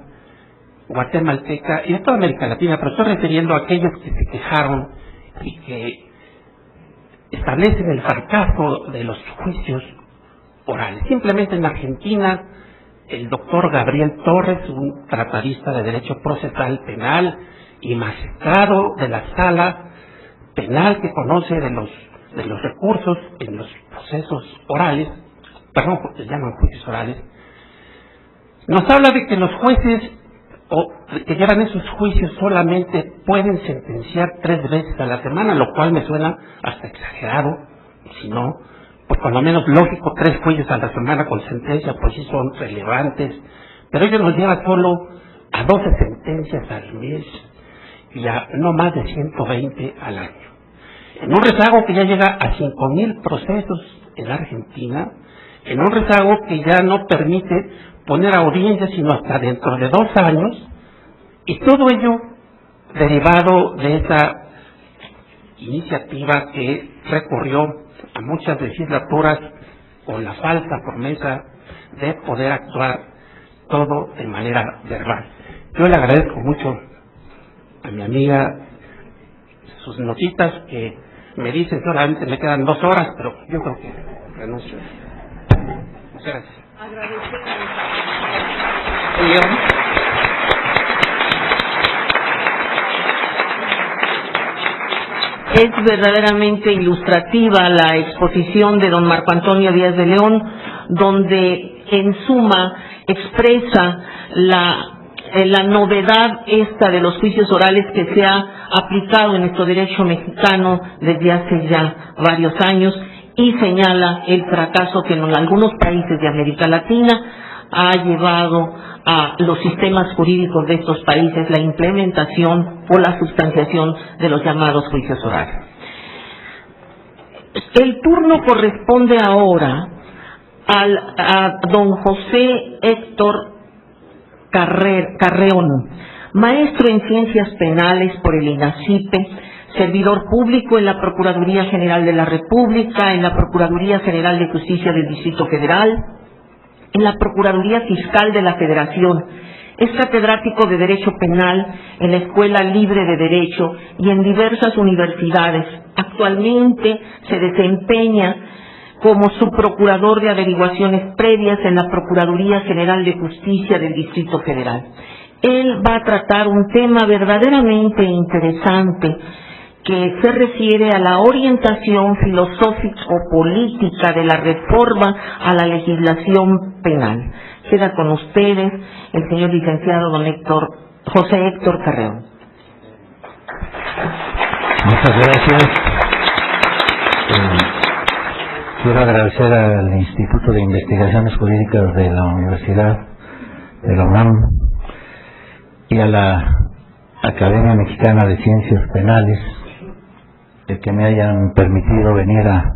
guatemalteca y de toda América Latina, pero estoy refiriendo a aquellos que se quejaron y que establecen el fracaso de los juicios orales. Simplemente en Argentina, el doctor Gabriel Torres, un tratadista de derecho procesal penal y magistrado de la sala penal que conoce de los recursos en los procesos orales, se llaman juicios orales, nos habla de que los jueces que llevan esos juicios solamente pueden sentenciar 3 veces a la semana, lo cual me suena hasta exagerado. Si no, pues por lo menos lógico, 3 juicios a la semana con sentencia, pues sí son relevantes, pero ellos nos llevan solo a 12 sentencias al mes y a no más de 120 al año. En un rezago que ya llega a 5,000 procesos en Argentina, en un rezago que ya no permite poner audiencias sino hasta dentro de 2 años, y todo ello derivado de esa iniciativa que recurrió a muchas legislaturas con la falsa promesa de poder actuar todo de manera verbal. Yo le agradezco mucho a mi amiga sus notitas que me dicen solamente me quedan 2 horas, pero yo creo que renuncio. Muchas gracias. Es verdaderamente ilustrativa la exposición de don Marco Antonio Díaz de León, donde en suma expresa la novedad esta de los juicios orales que se ha aplicado en nuestro derecho mexicano desde hace ya varios años, y señala el fracaso que en algunos países de América Latina ha llevado a los sistemas jurídicos de estos países la implementación o la sustanciación de los llamados juicios orales. El turno corresponde ahora a don José Héctor Carreón, maestro en Ciencias Penales por el INACIPE, servidor público en la Procuraduría General de la República, en la Procuraduría General de Justicia del Distrito Federal, en la Procuraduría Fiscal de la Federación. Es catedrático de Derecho Penal en la Escuela Libre de Derecho y en diversas universidades. Actualmente se desempeña como subprocurador de averiguaciones previas en la Procuraduría General de Justicia del Distrito Federal. Él va a tratar un tema verdaderamente interesante que se refiere a la orientación filosófico-política de la reforma a la legislación penal. Queda con ustedes el señor licenciado don José Héctor Carreón. Muchas gracias. Quiero agradecer al Instituto de Investigaciones Jurídicas de la Universidad de la UNAM y a la Academia Mexicana de Ciencias Penales el que me hayan permitido venir a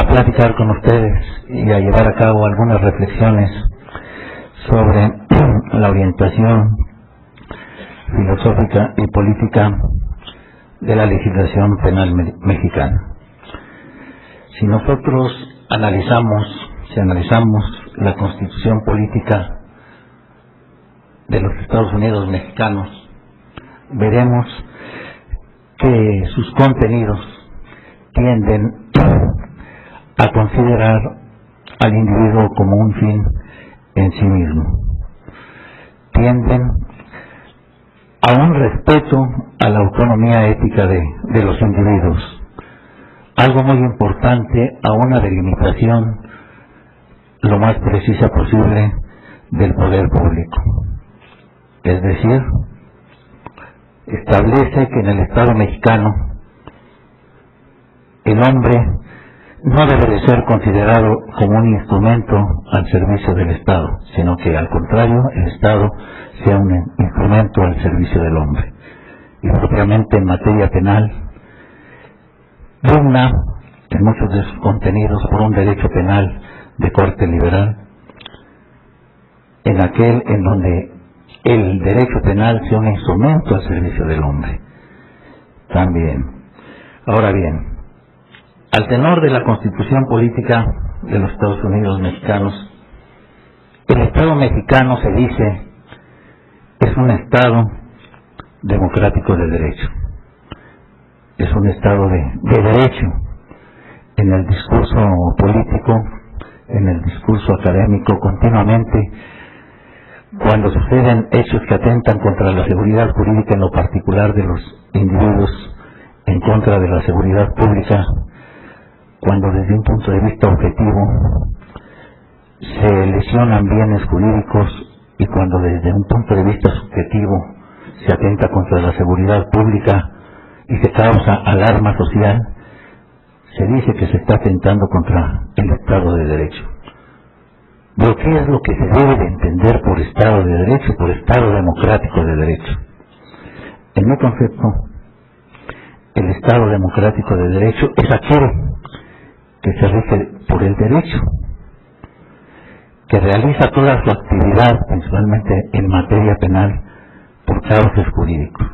platicar con ustedes y a llevar a cabo algunas reflexiones sobre la orientación filosófica y política de la legislación penal mexicana. Si nosotros analizamos la Constitución política de los Estados Unidos mexicanos, veremos que sus contenidos tienden a considerar al individuo como un fin en sí mismo. Tienden a un respeto a la autonomía ética de los individuos. Algo muy importante, a una delimitación lo más precisa posible del poder público. Es decir, establece que en el Estado mexicano el hombre no debe de ser considerado como un instrumento al servicio del Estado, sino que al contrario, el Estado sea un instrumento al servicio del hombre. Y propiamente en materia penal, pugna en muchos de sus contenidos por un derecho penal de corte liberal, en aquel en donde el derecho penal sea un instrumento al servicio del hombre. También. Ahora bien, al tenor de la Constitución política de los Estados Unidos mexicanos, el Estado mexicano, se dice, es un Estado democrático de derecho. Es un Estado de derecho. En el discurso político, en el discurso académico, continuamente, cuando suceden hechos que atentan contra la seguridad jurídica, en lo particular de los individuos, en contra de la seguridad pública, cuando desde un punto de vista objetivo se lesionan bienes jurídicos y cuando desde un punto de vista subjetivo se atenta contra la seguridad pública y se causa alarma social, se dice que se está atentando contra el Estado de Derecho. Pero ¿qué es lo que se debe de entender por Estado de Derecho, por Estado democrático de derecho? En mi concepto, el Estado democrático de derecho es aquel que se rige por el derecho, que realiza toda su actividad, principalmente en materia penal, por cauces jurídicos.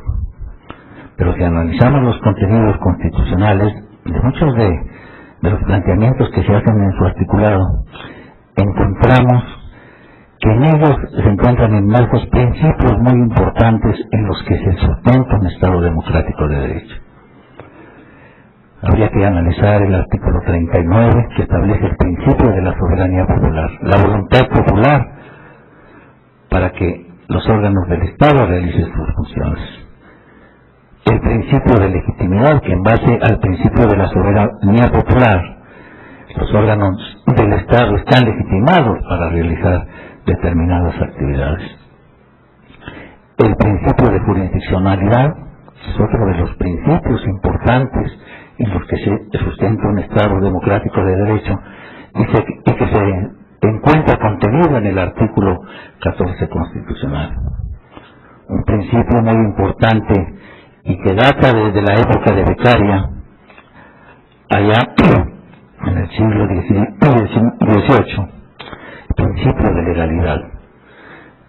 Pero si analizamos los contenidos constitucionales de muchos de los planteamientos que se hacen en su articulado, encontramos que en ellos se encuentran inmersos principios muy importantes en los que se sustenta un Estado democrático de derecho. Habría que analizar el artículo 39, que establece el principio de la soberanía popular, la voluntad popular para que los órganos del Estado realicen sus funciones. El principio de legitimidad, que en base al principio de la soberanía popular, los órganos del Estado están legitimados para realizar determinadas actividades. El principio de jurisdiccionalidad es otro de los principios importantes en los que se sustenta un Estado democrático de derecho y que se encuentra contenido en el artículo 14 constitucional. Un principio muy importante y que data desde la época de Beccaria, allá en el siglo XVIII, principio de legalidad.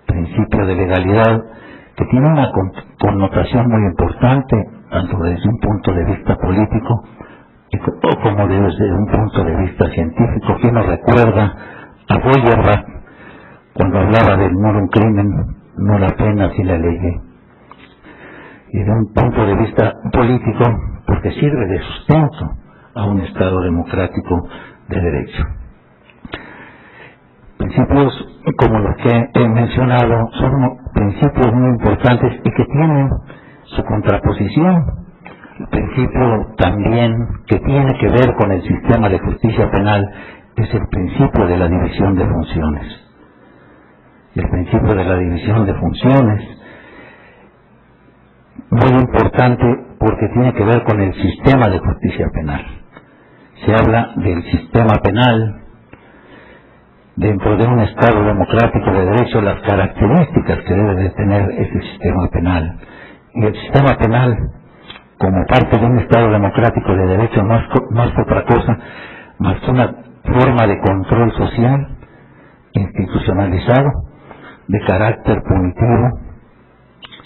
Principio de legalidad que tiene una connotación muy importante, tanto desde un punto de vista político como desde un punto de vista científico. ¿Quién nos recuerda a Feuerbach cuando hablaba del no un crimen, no la pena, si la ley? Y de un punto de vista político, porque sirve de sustento a un Estado democrático de derecho. Principios como los que he mencionado son principios muy importantes y que tienen su contraposición. El principio también que tiene que ver con el sistema de justicia penal es el principio de la división de funciones. Y el principio de la división de funciones, muy importante porque tiene que ver con el sistema de justicia penal. Se habla del sistema penal dentro de un Estado democrático de derecho, las características que debe de tener ese sistema penal. Y el sistema penal, como parte de un Estado democrático de derecho, no es otra cosa más que una forma de control social institucionalizado, de carácter punitivo,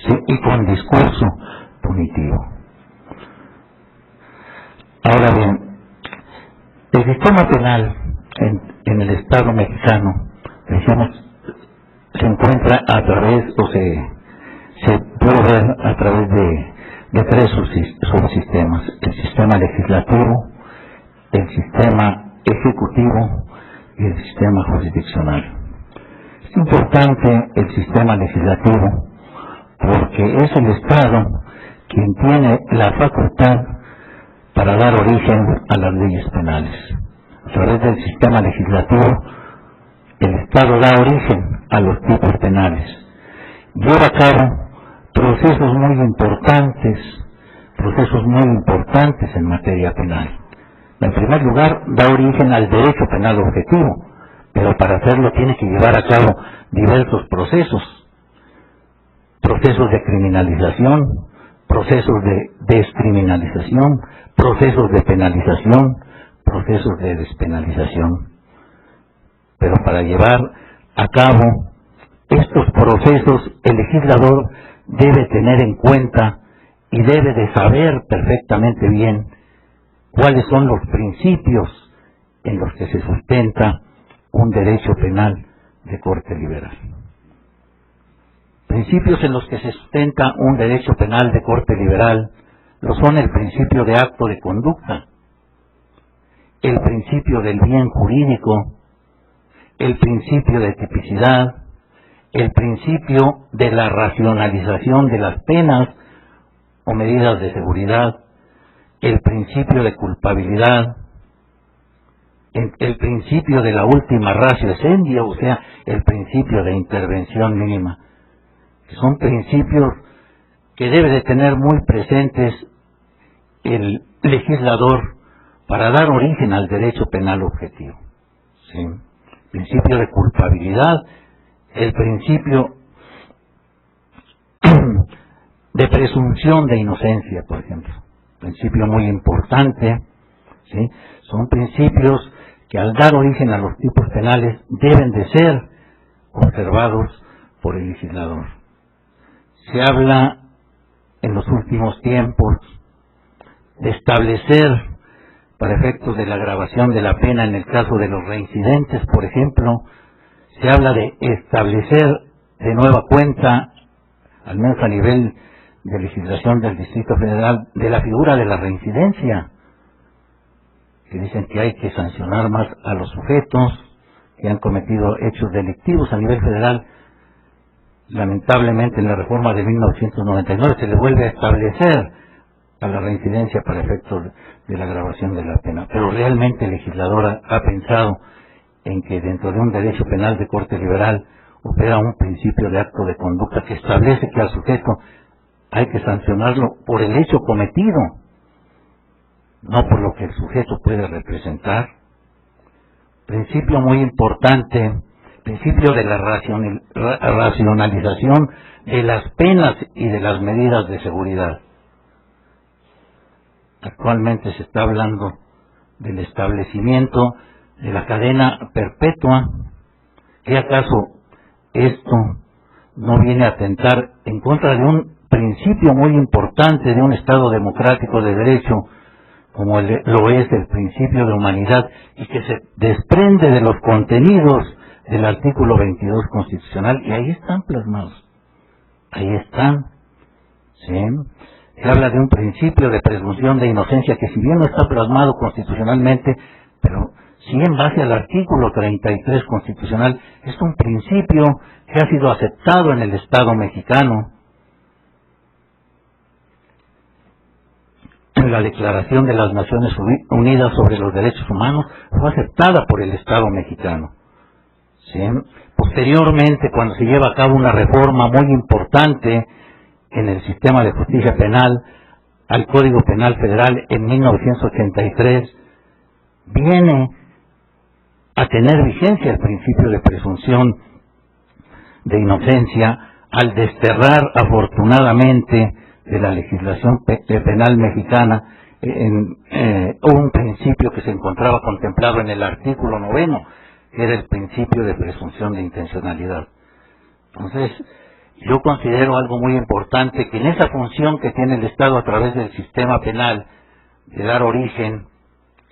¿sí? Y con discurso punitivo. Ahora bien, el sistema penal en el Estado mexicano, decíamos, se encuentra a través, o se puede ver a través de tres subsistemas: el sistema legislativo, el sistema ejecutivo y el sistema jurisdiccional. Es importante el sistema legislativo porque es el Estado quien tiene la facultad para dar origen a las leyes penales. A través del sistema legislativo, el Estado da origen a los tipos penales. Lleva a cabo procesos muy importantes en materia penal. En primer lugar, da origen al derecho penal objetivo, pero para hacerlo tiene que llevar a cabo diversos procesos de criminalización, procesos de descriminalización, procesos de penalización, procesos de despenalización. Pero para llevar a cabo estos procesos, el legislador debe tener en cuenta y debe de saber perfectamente bien cuáles son los principios en los que se sustenta un derecho penal de corte liberal. Principios en los que se sustenta un derecho penal de corte liberal lo son el principio de acto de conducta, el principio del bien jurídico, el principio de tipicidad, el principio de la racionalización de las penas o medidas de seguridad, el principio de culpabilidad, el principio de la última ratio essendia, o sea, el principio de intervención mínima. Son principios que debe de tener muy presentes el legislador para dar origen al derecho penal objetivo. ¿Sí? Principio de culpabilidad, el principio de presunción de inocencia, por ejemplo. Principio muy importante, ¿sí? Son principios que al dar origen a los tipos penales deben de ser observados por el legislador. Se habla en los últimos tiempos de establecer, para efectos de la agravación de la pena en el caso de los reincidentes, por ejemplo, se habla de establecer de nueva cuenta, al menos a nivel de legislación del Distrito Federal, de la figura de la reincidencia, que dicen que hay que sancionar más a los sujetos que han cometido hechos delictivos a nivel federal. Lamentablemente en la reforma de 1999 se le vuelve a establecer a la reincidencia para efectos de la agravación de la pena. Pero realmente el legislador ha pensado en que dentro de un derecho penal de corte liberal opera un principio de acto de conducta que establece que al sujeto hay que sancionarlo por el hecho cometido, no por lo que el sujeto puede representar principio muy importante, principio de la racionalización de las penas y de las medidas de seguridad. Actualmente se está hablando del establecimiento de la cadena perpetua. ¿Qué acaso esto no viene a atentar en contra de un principio muy importante de un Estado democrático de derecho, como lo es el principio de humanidad, y que se desprende de los contenidos del artículo 22 constitucional? Y ahí están plasmados. Ahí están. ¿Sí? Se habla de un principio de presunción de inocencia que, si bien no está plasmado constitucionalmente, pero sí en base al artículo 33 constitucional, es un principio que ha sido aceptado en el Estado mexicano. La Declaración de las Naciones Unidas sobre los Derechos Humanos fue aceptada por el Estado mexicano. ¿Sí? Posteriormente, cuando se lleva a cabo una reforma muy importante en el sistema de justicia penal al Código Penal Federal en 1983, viene a tener vigencia el principio de presunción de inocencia al desterrar afortunadamente de la legislación penal mexicana un principio que se encontraba contemplado en el artículo 9, que era el principio de presunción de intencionalidad. Entonces, yo considero algo muy importante que en esa función que tiene el Estado a través del sistema penal, de dar origen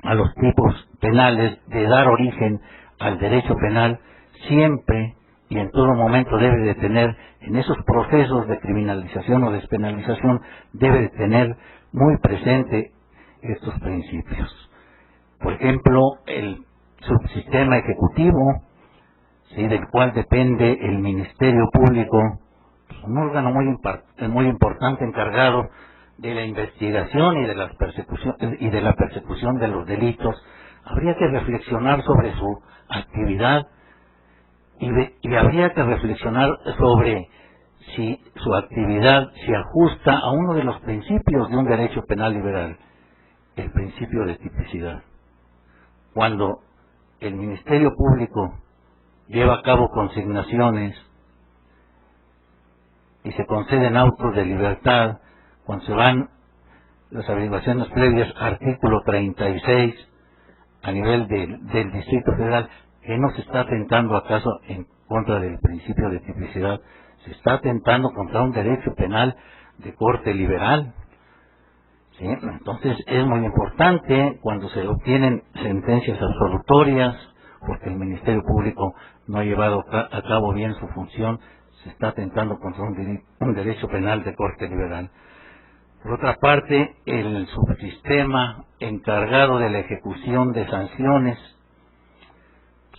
a los tipos penales, de dar origen al derecho penal, siempre y en todo momento debe de tener, en esos procesos de criminalización o despenalización, debe de tener muy presente estos principios. Por ejemplo, el subsistema ejecutivo, ¿sí?, del cual depende el Ministerio Público, un órgano muy importante encargado de la investigación y de la persecución de los delitos. Habría que reflexionar sobre su actividad y habría que reflexionar sobre si su actividad se ajusta a uno de los principios de un derecho penal liberal, el principio de tipicidad. Cuando el Ministerio Público lleva a cabo consignaciones y se conceden autos de libertad, cuando se van las averiguaciones previas, artículo 36, a nivel del Distrito Federal, ¿que no se está atentando acaso en contra del principio de tipicidad? Se está atentando contra un derecho penal de corte liberal. ¿Sí? Entonces es muy importante cuando se obtienen sentencias absolutorias, porque el Ministerio Público no ha llevado a cabo bien su función, se está atentando contra un derecho penal de corte liberal. Por otra parte, el subsistema encargado de la ejecución de sanciones,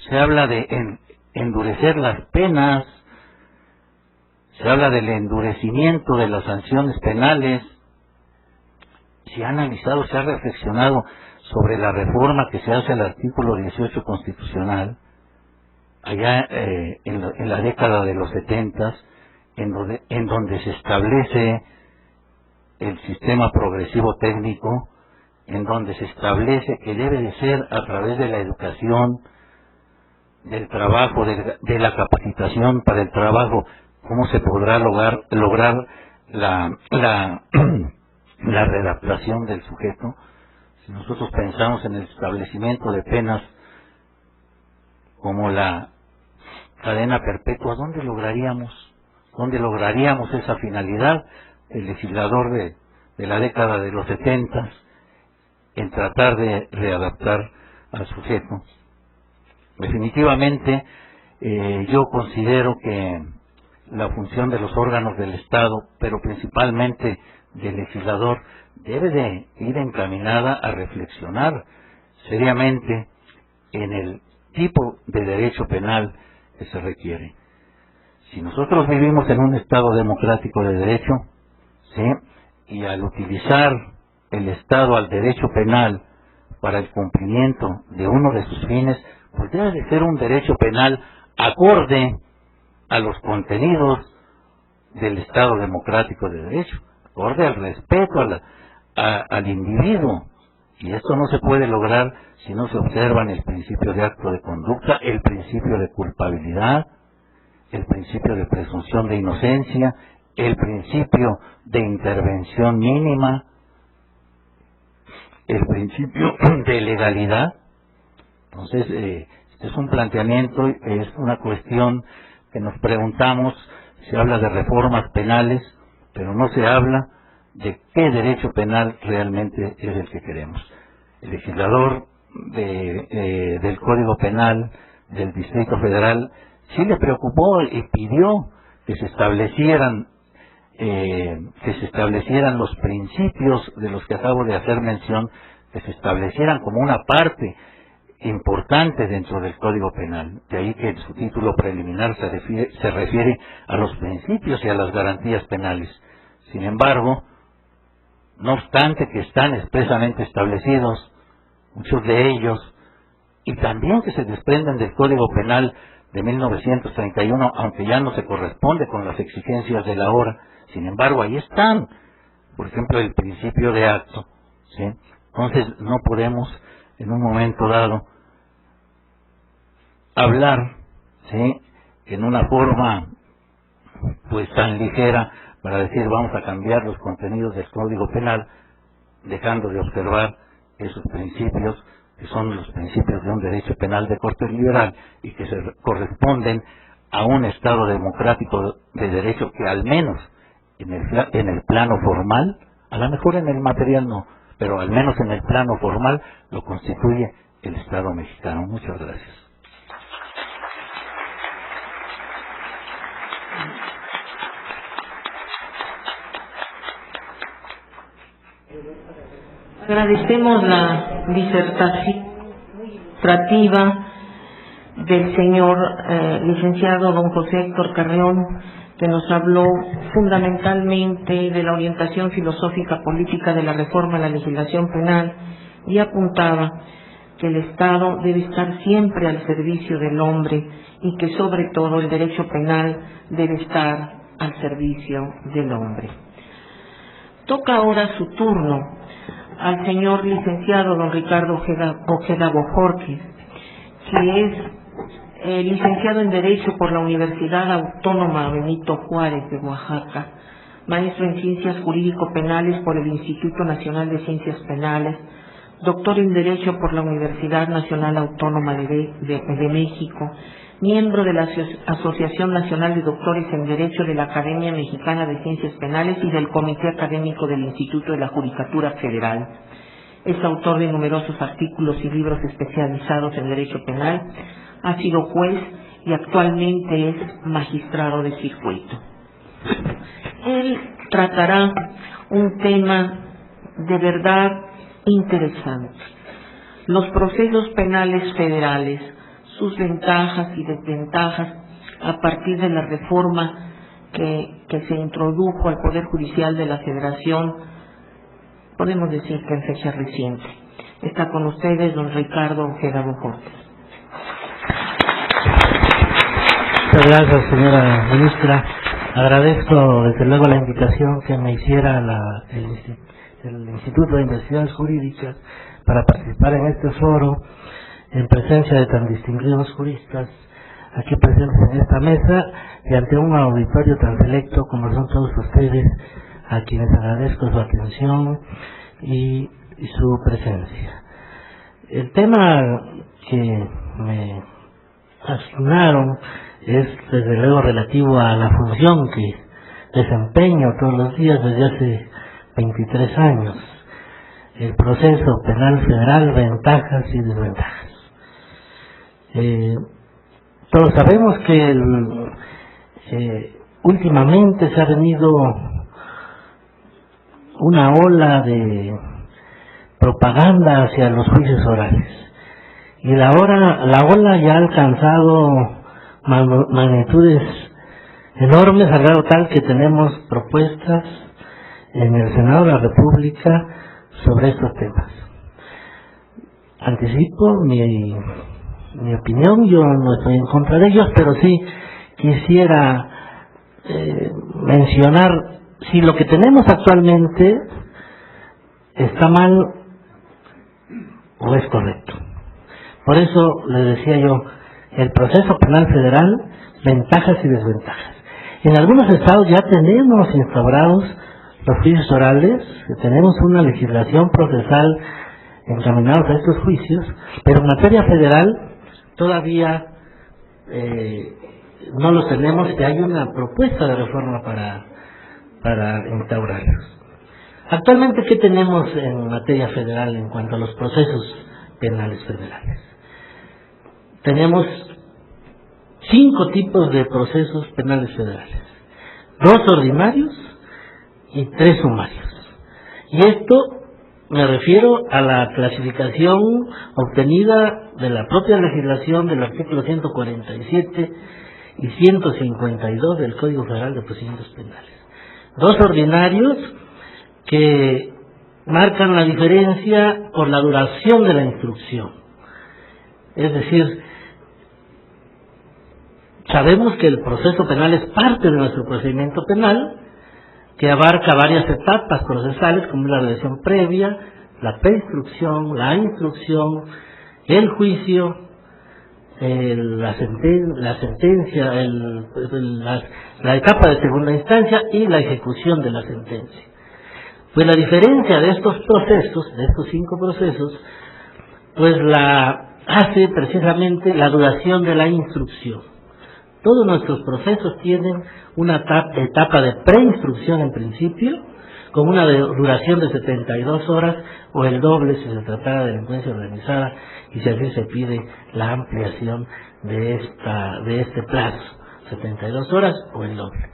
se habla de endurecer las penas, se habla del endurecimiento de las sanciones penales. Se ha analizado, se ha reflexionado sobre la reforma que se hace al artículo 18 constitucional, allá en la década de los 70, en donde se establece el sistema progresivo técnico, en donde se establece que debe de ser a través de la educación, del trabajo, de la capacitación para el trabajo, cómo se podrá lograr la readaptación del sujeto. Si nosotros pensamos en el establecimiento de penas como la cadena perpetua, ¿dónde lograríamos esa finalidad? El legislador de la década de los 70 en tratar de readaptar al sujeto. Definitivamente, yo considero que la función de los órganos del Estado, pero principalmente del legislador, debe de ir encaminada a reflexionar seriamente en el tipo de derecho penal que se requiere. Si nosotros vivimos en un Estado democrático de derecho, ¿sí?, y al utilizar el Estado al derecho penal para el cumplimiento de uno de sus fines, pues debe de ser un derecho penal acorde a los contenidos del Estado democrático de derecho, acorde al respeto al individuo, Y esto no se puede lograr si no se observan el principio de acto de conducta, el principio de culpabilidad, el principio de presunción de inocencia, el principio de intervención mínima, el principio de legalidad. Entonces, es un planteamiento, es una cuestión que nos preguntamos. Se habla de reformas penales, pero no se habla de qué derecho penal realmente es el que queremos. El legislador del Código Penal del Distrito Federal sí le preocupó y pidió que se establecieran los principios de los que acabo de hacer mención, que se establecieran como una parte importante dentro del Código Penal. De ahí que en su título preliminar se refiere a los principios y a las garantías penales. Sin embargo, no obstante que están expresamente establecidos, muchos de ellos, y también que se desprenden del Código Penal de 1931, aunque ya no se corresponde con las exigencias de la hora, sin embargo, ahí están. Por ejemplo, el principio de acto, ¿sí? Entonces, no podemos, en un momento dado, hablar, ¿sí?, en una forma pues tan ligera para decir vamos a cambiar los contenidos del Código Penal, dejando de observar esos principios que son los principios de un derecho penal de corte liberal y que se corresponden a un Estado democrático de derecho que al menos en el plano formal, a lo mejor en el material no, pero al menos en el plano formal lo constituye el Estado mexicano. Muchas gracias. Agradecemos la disertación ilustrativa del señor licenciado don José Héctor Carrión, que nos habló fundamentalmente de la orientación filosófica política de la reforma a la legislación penal y apuntaba que el Estado debe estar siempre al servicio del hombre y que sobre todo el derecho penal debe estar al servicio del hombre. Toca ahora su turno al señor licenciado don Ricardo Ojeda Bojorquez, que es licenciado en Derecho por la Universidad Autónoma Benito Juárez de Oaxaca, maestro en Ciencias Jurídico-Penales por el Instituto Nacional de Ciencias Penales, doctor en Derecho por la Universidad Nacional Autónoma de México, miembro de la Asociación Nacional de Doctores en Derecho de la Academia Mexicana de Ciencias Penales y del Comité Académico del Instituto de la Judicatura Federal. Es autor de numerosos artículos y libros especializados en Derecho Penal, ha sido juez y actualmente es magistrado de circuito. Él tratará un tema de verdad interesante: los procesos penales federales, sus ventajas y desventajas a partir de la reforma que se introdujo al Poder Judicial de la Federación, podemos decir que en fecha reciente. Está con ustedes don Ricardo Ojeda Bojorquez. Muchas gracias, señora ministra. Agradezco desde luego la invitación que me hiciera el Instituto de Investigaciones Jurídicas para participar en este foro en presencia de tan distinguidos juristas aquí presentes en esta mesa y ante un auditorio tan selecto como son todos ustedes, a quienes agradezco su atención y su presencia. El tema que me asignaron es desde luego relativo a la función que desempeño todos los días desde hace 23 años, el proceso penal federal, ventajas y desventajas. Todos sabemos que últimamente se ha venido una ola de propaganda hacia los juicios orales y la ola ya ha alcanzado magnitudes enormes, al grado tal que tenemos propuestas en el Senado de la República sobre estos temas. Anticipo mi opinión, yo no estoy en contra de ellos, pero sí quisiera mencionar si lo que tenemos actualmente está mal, o es correcto. Por eso le decía yo, el proceso penal federal, ventajas y desventajas. En algunos estados ya tenemos instaurados los juicios orales, tenemos una legislación procesal encaminados a estos juicios, pero en materia federal todavía no los tenemos y hay una propuesta de reforma para instaurarlos. Actualmente, ¿qué tenemos en materia federal en cuanto a los procesos penales federales? Tenemos 5 tipos de procesos penales federales: 2 ordinarios y 3 sumarios. Y esto me refiero a la clasificación obtenida de la propia legislación del artículo 147 y 152 del Código Federal de Procedimientos Penales. 2 ordinarios que marcan la diferencia por la duración de la instrucción. Es decir, sabemos que el proceso penal es parte de nuestro procedimiento penal, que abarca varias etapas procesales, como la redacción previa, la preinstrucción, la instrucción, el juicio, la sentencia, la etapa de segunda instancia y la ejecución de la sentencia. Pues la diferencia de estos procesos, de estos 5 procesos, pues la hace precisamente la duración de la instrucción. Todos nuestros procesos tienen una etapa de preinstrucción en principio, con una duración de 72 horas o el doble si se tratara de delincuencia organizada y si así se pide la ampliación de este plazo, 72 horas o el doble.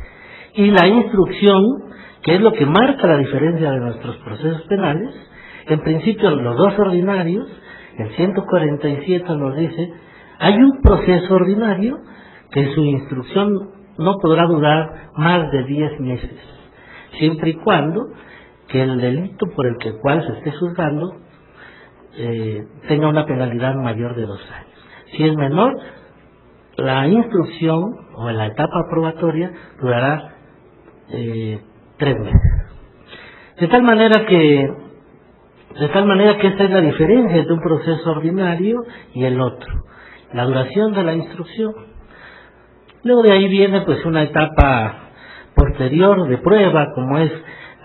Y la instrucción, que es lo que marca la diferencia de nuestros procesos penales, en principio los 2 ordinarios, el 147 nos dice, hay un proceso ordinario que su instrucción no podrá durar más de 10 meses, siempre y cuando que el delito por el cual se esté juzgando tenga una penalidad mayor de 2 años. Si es menor, la instrucción o la etapa probatoria durará 3 meses. De tal manera que esta es la diferencia entre un proceso ordinario y el otro, la duración de la instrucción. Luego de ahí viene pues una etapa posterior de prueba, como es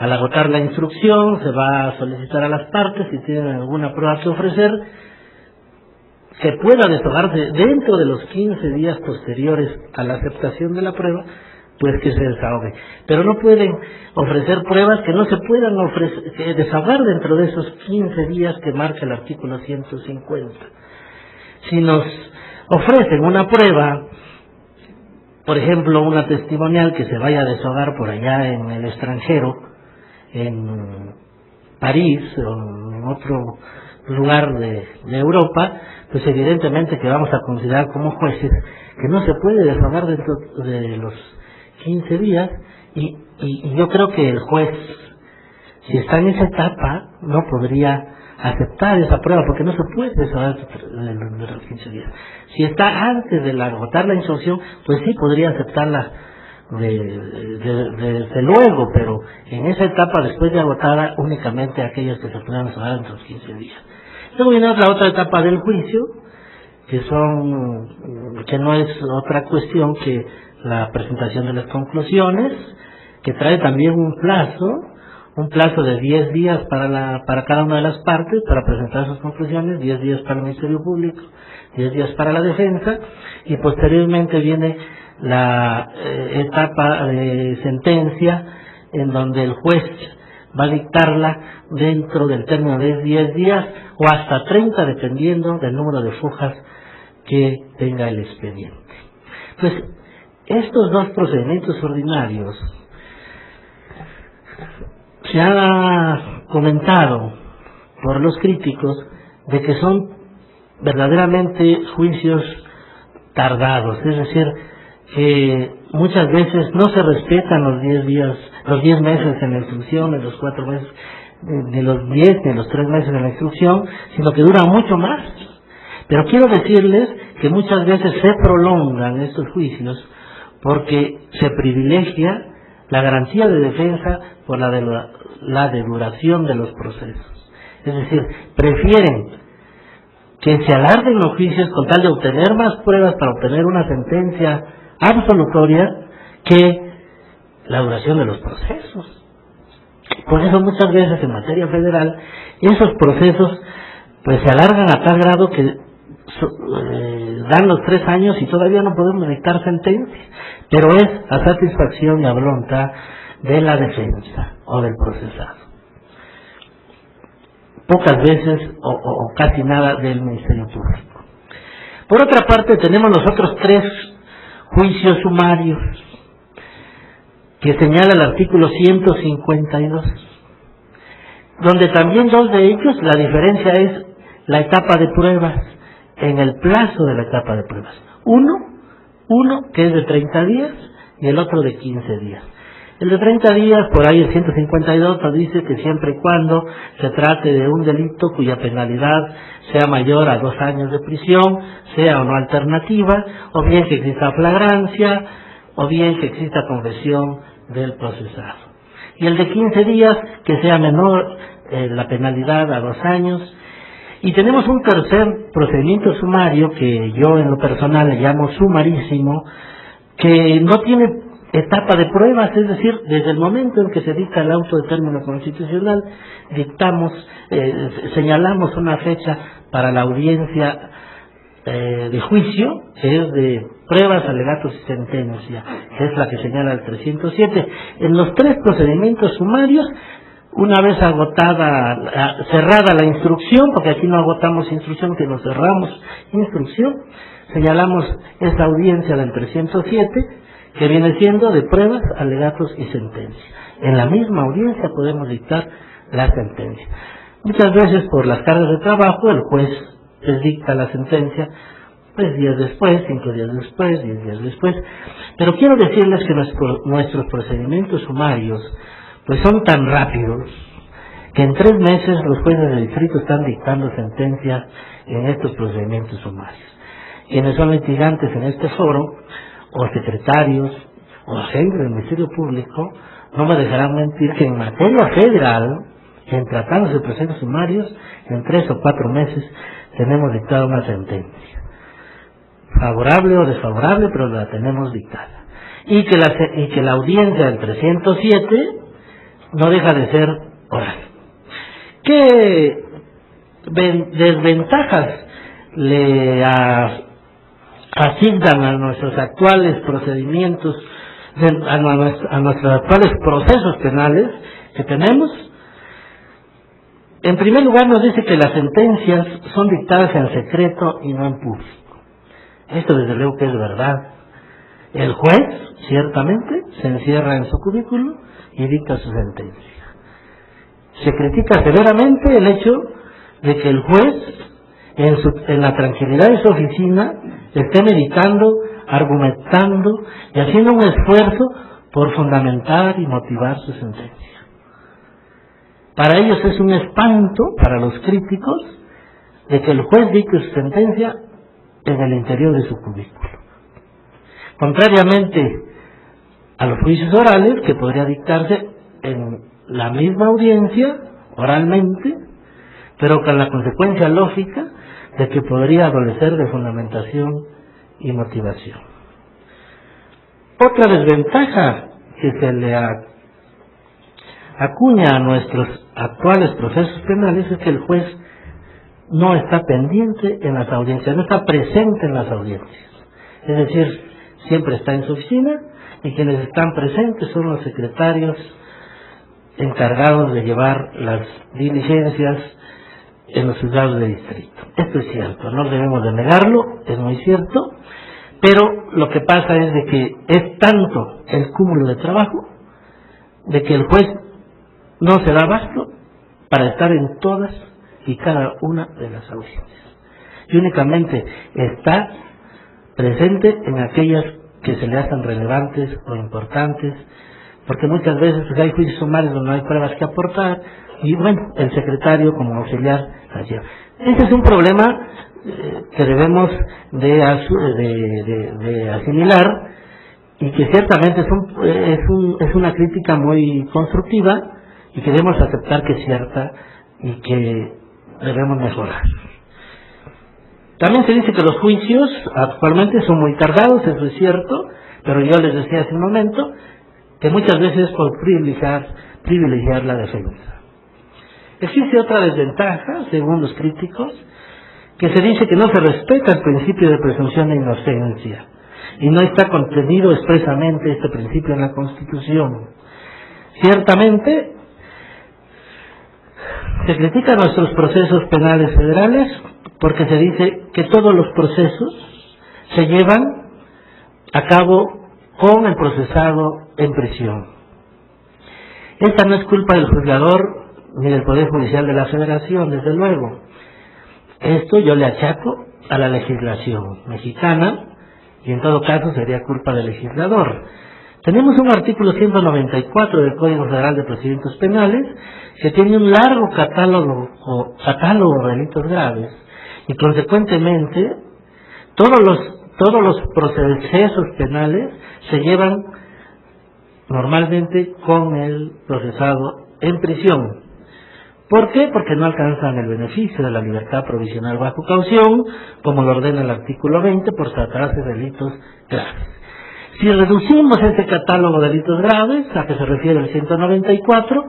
al agotar la instrucción, se va a solicitar a las partes si tienen alguna prueba que ofrecer, que pueda desahogarse dentro de los 15 días posteriores a la aceptación de la prueba, pues que se desahogue. Pero no pueden ofrecer pruebas que no se puedan desahogar dentro de esos 15 días que marca el artículo 150. Si nos ofrecen una prueba, por ejemplo, una testimonial que se vaya a desahogar por allá en el extranjero, en París o en otro lugar de Europa, pues evidentemente que vamos a considerar como jueces que no se puede desahogar dentro de los 15 días y yo creo que el juez, si está en esa etapa, no podría aceptar esa prueba porque no se puede desahogar de los 15 días. Si está antes de agotar la instrucción, pues sí podría aceptarla desde luego, pero en esa etapa después de agotada únicamente aquellos que se puedan desahogar entre los 15 días. Luego viene la otra etapa del juicio, que no es otra cuestión que la presentación de las conclusiones, que trae también un plazo de 10 días para cada una de las partes para presentar sus conclusiones, 10 días para el Ministerio Público, 10 días para la defensa, y posteriormente viene la etapa de sentencia, en donde el juez va a dictarla dentro del término de 10 días o hasta 30, dependiendo del número de fugas que tenga el expediente. Pues estos 2 procedimientos ordinarios se ha comentado por los críticos de que son verdaderamente juicios tardados, es decir, que muchas veces no se respetan los 10 meses en la instrucción, ni los 4 meses, ni los 10, ni los 3 meses en la instrucción, sino que duran mucho más. Pero quiero decirles que muchas veces se prolongan estos juicios porque se privilegia la garantía de defensa por la de duración de los procesos. Es decir, prefieren que se alarguen los juicios con tal de obtener más pruebas para obtener una sentencia absolutoria que la duración de los procesos. Por eso muchas veces en materia federal esos procesos pues se alargan a tal grado que dan los 3 años y todavía no podemos dictar sentencia, pero es a satisfacción y a voluntad de la defensa o del procesado. Pocas veces o casi nada del Ministerio Público. Por otra parte, tenemos los otros 3 juicios sumarios que señala el artículo 152, donde también 2 de ellos, la diferencia es la etapa de pruebas, en el plazo de la etapa de pruebas. Uno que es de 30 días y el otro de 15 días. El de 30 días, por ahí el 152 nos dice que siempre y cuando se trate de un delito cuya penalidad sea mayor a 2 años de prisión, sea o no alternativa, o bien que exista flagrancia, o bien que exista confesión del procesado. Y el de 15 días, que sea menor la penalidad a 2 años. Y tenemos un tercer procedimiento sumario que yo en lo personal le llamo sumarísimo, que no tiene etapa de pruebas, es decir, desde el momento en que se dicta el auto de término constitucional, señalamos una fecha para la audiencia de juicio, que es de pruebas, alegatos y sentencia, que es la que señala el 307. En los 3 procedimientos sumarios, una vez cerrada la instrucción, porque aquí no agotamos instrucción, que no cerramos instrucción, señalamos esta audiencia del 307, que viene siendo de pruebas, alegatos y sentencia. En la misma audiencia podemos dictar la sentencia. Muchas veces por las cargas de trabajo el juez les dicta la sentencia pues 10 después, 5 días después, 10 días después. Pero quiero decirles que nuestros procedimientos sumarios pues son tan rápidos que en 3 meses los jueces del distrito están dictando sentencias en estos procedimientos sumarios. Quienes son litigantes en este foro, o secretarios, o agentes del Ministerio Público, no me dejarán mentir que en materia federal, en tratados de procesos sumarios, en 3 o 4 meses tenemos dictada una sentencia. Favorable o desfavorable, pero la tenemos dictada. Y que la audiencia del 307 no deja de ser oral. ¿Qué desventajas le asignan a nuestros actuales procedimientos, a nuestros actuales procesos penales que tenemos? En primer lugar, nos dice que las sentencias son dictadas en secreto y no en público. Esto desde luego que es verdad. El juez, ciertamente, se encierra en su cubículo y dicta su sentencia. Se critica severamente el hecho de que el juez, en la tranquilidad de su oficina, esté meditando, argumentando y haciendo un esfuerzo por fundamentar y motivar su sentencia. Para ellos es un espanto, para los críticos, de que el juez dicte su sentencia en el interior de su cubículo. Contrariamente a los juicios orales, que podría dictarse en la misma audiencia, oralmente, pero con la consecuencia lógica de que podría adolecer de fundamentación y motivación. Otra desventaja que se le acuña a nuestros actuales procesos penales es que el juez no está pendiente en las audiencias, no está presente en las audiencias. Es decir, siempre está en su oficina y quienes están presentes son los secretarios encargados de llevar las diligencias en los juzgados de distrito. Esto es cierto, no debemos de negarlo, es muy cierto, pero lo que pasa es de que es tanto el cúmulo de trabajo de que el juez no se da abasto para estar en todas y cada una de las audiencias. Y únicamente está presente en aquellas que se le hacen relevantes o importantes, porque muchas veces pues, hay juicios sumarios donde no hay pruebas que aportar, y bueno, el secretario como auxiliar las lleva. Este es un problema que debemos de asimilar, y que ciertamente es una crítica muy constructiva, y que debemos aceptar que es cierta y que debemos mejorar. También se dice que los juicios actualmente son muy tardados, eso es cierto, pero yo les decía hace un momento que muchas veces por privilegiar la defensa. Existe otra desventaja, según los críticos, que se dice que no se respeta el principio de presunción de inocencia y no está contenido expresamente este principio en la Constitución. Ciertamente, se critican nuestros procesos penales federales porque se dice que todos los procesos se llevan a cabo con el procesado en prisión. Esta no es culpa del juzgador ni del Poder Judicial de la Federación, desde luego. Esto yo le achaco a la legislación mexicana y en todo caso sería culpa del legislador. Tenemos un artículo 194 del Código Federal de Procedimientos Penales que tiene un largo catálogo de delitos graves y consecuentemente todos los procesos penales se llevan normalmente con el procesado en prisión. ¿Por qué? Porque no alcanzan el beneficio de la libertad provisional bajo caución, como lo ordena el artículo 20, por tratarse de delitos graves. Si reducimos este catálogo de delitos graves a que se refiere el 194,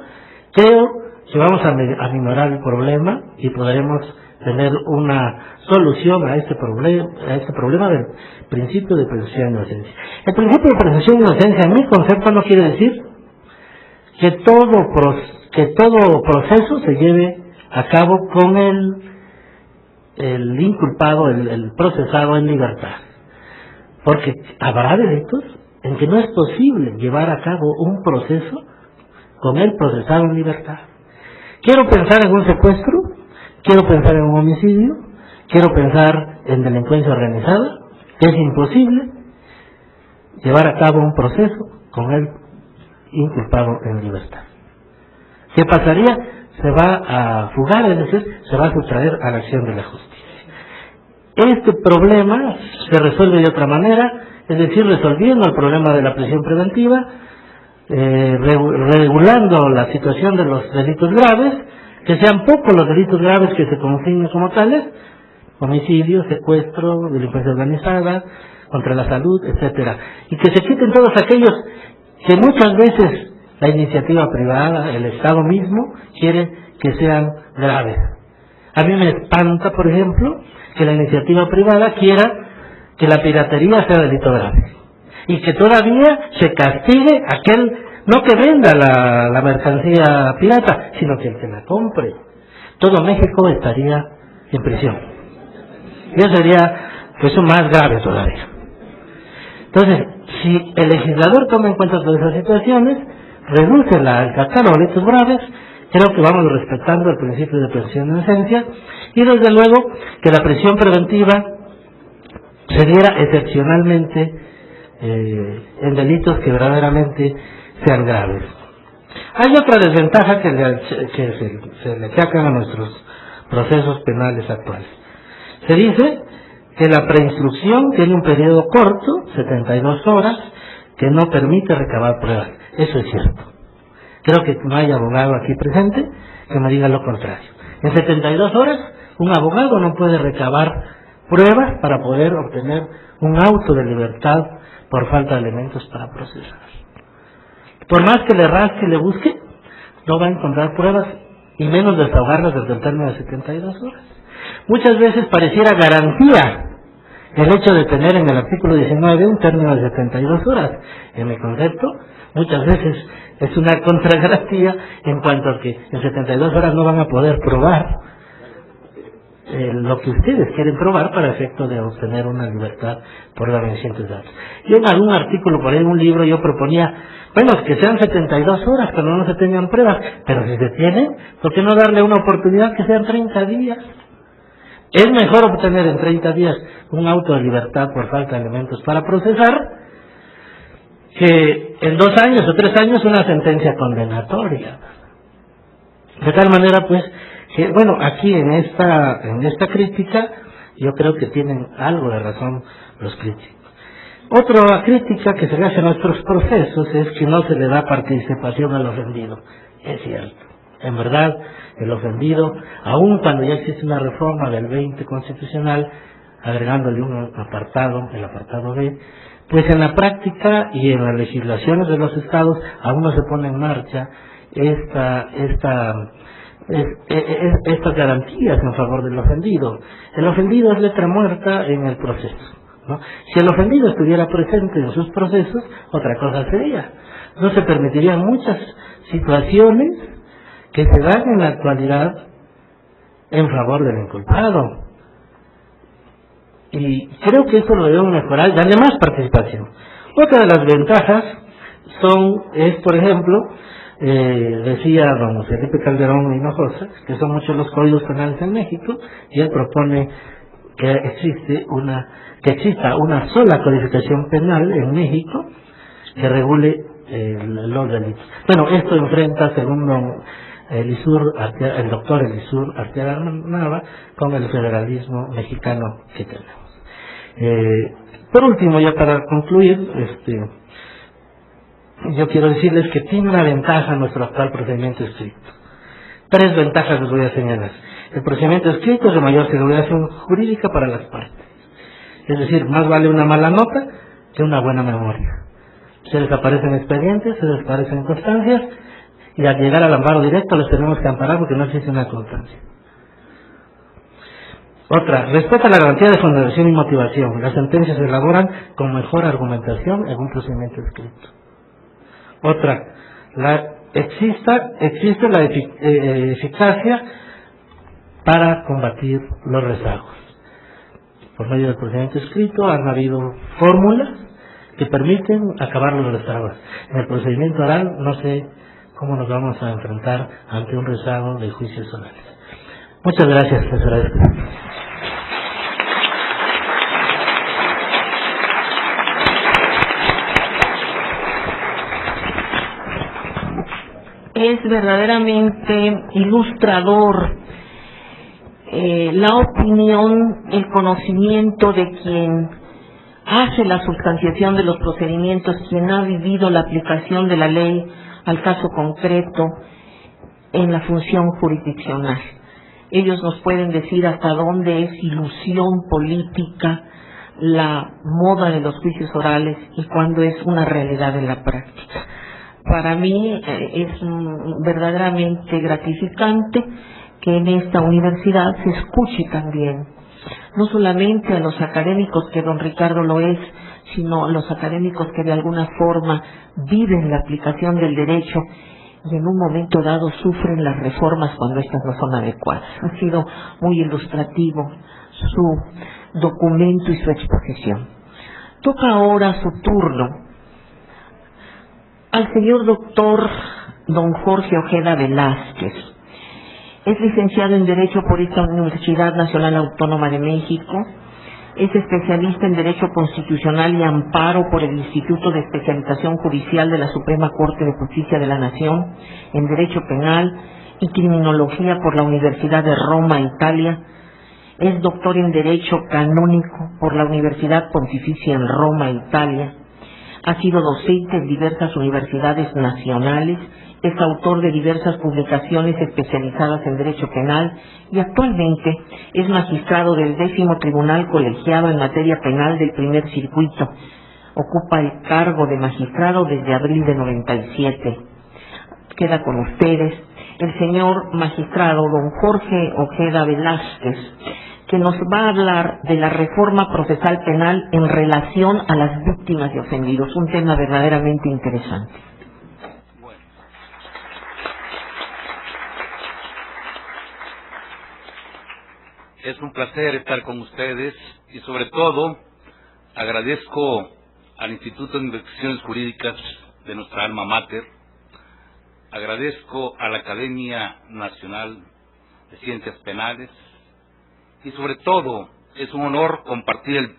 creo que vamos a minorar el problema y podremos tener una solución a este problema del principio de presunción de inocencia. El principio de presunción de inocencia, en mi concepto, no quiere decir que todo proceso se lleve a cabo con el inculpado, el procesado en libertad. Porque habrá delitos en que no es posible llevar a cabo un proceso con el procesado en libertad. Quiero pensar en un secuestro, quiero pensar en un homicidio, quiero pensar en delincuencia organizada. Es imposible llevar a cabo un proceso con el inculpado en libertad. ¿Qué pasaría? Se va a fugar, es decir, se va a sustraer a la acción de la justicia. Este problema se resuelve de otra manera, es decir, resolviendo el problema de la prisión preventiva, regulando la situación de los delitos graves, que sean pocos los delitos graves que se consignen como tales, homicidio, secuestro, delincuencia organizada, contra la salud, etcétera, y que se quiten todos aquellos que muchas veces la iniciativa privada, el Estado mismo, quiere que sean graves. A mí me espanta, por ejemplo, que la iniciativa privada quiera que la piratería sea delito grave y que todavía se castigue aquel, no que venda la mercancía pirata, sino que el que la compre. Todo México estaría en prisión. Y eso sería pues más grave todavía. Entonces, si el legislador toma en cuenta todas esas situaciones, reduce el catálogo de delitos graves, creo que vamos respetando el principio de presunción de inocencia y desde luego que la prisión preventiva se diera excepcionalmente en delitos que verdaderamente sean graves. Hay otra desventaja que se le achacan a nuestros procesos penales actuales. Se dice que la preinstrucción tiene un periodo corto, 72 horas, que no permite recabar pruebas. Eso es cierto. Creo que no hay abogado aquí presente que me diga lo contrario. En 72 horas, un abogado no puede recabar pruebas para poder obtener un auto de libertad por falta de elementos para procesar. Por más que le rasque y le busque, no va a encontrar pruebas y menos desahogarlas desde el término de 72 horas. Muchas veces pareciera garantía el hecho de tener en el artículo 19 un término de 72 horas. En mi concepto, muchas veces es una contragarantía en cuanto a que en 72 horas no van a poder probar lo que ustedes quieren probar para efecto de obtener una libertad por la vencición de datos. Yo en algún artículo, por ahí en un libro, yo proponía, bueno, que sean 72 horas, pero no se tengan pruebas, pero si se tienen, ¿por qué no darle una oportunidad que sean 30 días? Es mejor obtener en 30 días un auto de libertad por falta de elementos para procesar que en 2 años o 3 años una sentencia condenatoria. De tal manera, pues, que, bueno, aquí en esta crítica yo creo que tienen algo de razón los críticos. Otra crítica que se le hace a nuestros procesos es que no se le da participación al ofendido. Es cierto. En verdad, el ofendido, aun cuando ya existe una reforma del 20 constitucional, agregándole un apartado, el apartado B, pues en la práctica y en las legislaciones de los estados aún no se pone en marcha estas garantías en favor del ofendido. El ofendido es letra muerta en el proceso, ¿no? Si el ofendido estuviera presente en sus procesos, otra cosa sería. No se permitirían muchas situaciones que se dan en la actualidad en favor del inculpado. Y creo que eso lo debemos mejorar, darle más participación. Otra de las ventajas es, por ejemplo, decía don Felipe Calderón Hinojosa, que son muchos los códigos penales en México, y él propone que exista una sola codificación penal en México que regule los delitos. Bueno, esto enfrenta, según el doctor Elisur Arteaga Nava, con el federalismo mexicano que tenemos. Por último, ya para concluir, yo quiero decirles que tiene una ventaja nuestro actual procedimiento escrito. 3 ventajas les voy a señalar. El procedimiento escrito es de mayor seguridad jurídica para las partes. Es decir, más vale una mala nota que una buena memoria. Se desaparecen expedientes, se desaparecen constancias, y al llegar al amparo directo los tenemos que amparar porque no existe una constancia. Otra, respeta la garantía de fundamentación y motivación. Las sentencias se elaboran con mejor argumentación en un procedimiento escrito. Otra, existe la eficacia para combatir los rezagos. Por medio del procedimiento escrito han habido fórmulas que permiten acabar los rezagos. En el procedimiento oral no sé cómo nos vamos a enfrentar ante un rezago de juicios orales. Muchas gracias, les agradezco. Es verdaderamente ilustrador la opinión, el conocimiento de quien hace la sustanciación de los procedimientos, quien ha vivido la aplicación de la ley al caso concreto en la función jurisdiccional. Ellos nos pueden decir hasta dónde es ilusión política la moda de los juicios orales y cuándo es una realidad en la práctica. Para mí es verdaderamente gratificante que en esta universidad se escuche también, no solamente a los académicos, que don Ricardo lo es, sino a los académicos que de alguna forma viven la aplicación del derecho y en un momento dado sufren las reformas cuando estas no son adecuadas. Ha sido muy ilustrativo su documento y su exposición. Toca ahora su turno al señor doctor don Jorge Ojeda Velázquez. Es licenciado en Derecho por esta Universidad Nacional Autónoma de México. Es especialista en Derecho Constitucional y Amparo por el Instituto de Especialización Judicial de la Suprema Corte de Justicia de la Nación, en Derecho Penal y Criminología por la Universidad de Roma, Italia. Es doctor en Derecho Canónico por la Universidad Pontificia en Roma, Italia. Ha sido docente en diversas universidades nacionales. Es autor de diversas publicaciones especializadas en Derecho Penal y actualmente es magistrado del 10º Tribunal Colegiado en Materia Penal del Primer Circuito. Ocupa el cargo de magistrado desde abril de 97. Queda con ustedes el señor magistrado don Jorge Ojeda Velázquez, que nos va a hablar de la reforma procesal penal en relación a las víctimas y ofendidos, un tema verdaderamente interesante. Es un placer estar con ustedes y sobre todo agradezco al Instituto de Investigaciones Jurídicas de nuestra alma mater, agradezco a la Academia Nacional de Ciencias Penales y sobre todo es un honor compartir el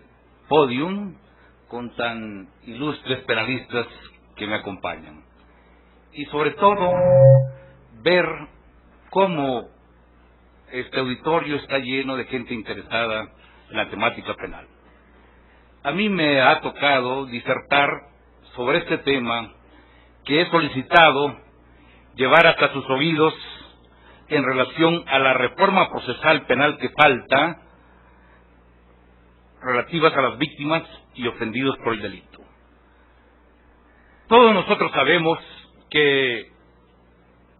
podium con tan ilustres penalistas que me acompañan y sobre todo ver cómo este auditorio está lleno de gente interesada en la temática penal. A mí me ha tocado disertar sobre este tema que he solicitado llevar hasta sus oídos en relación a la reforma procesal penal que falta, relativas a las víctimas y ofendidos por el delito. Todos nosotros sabemos que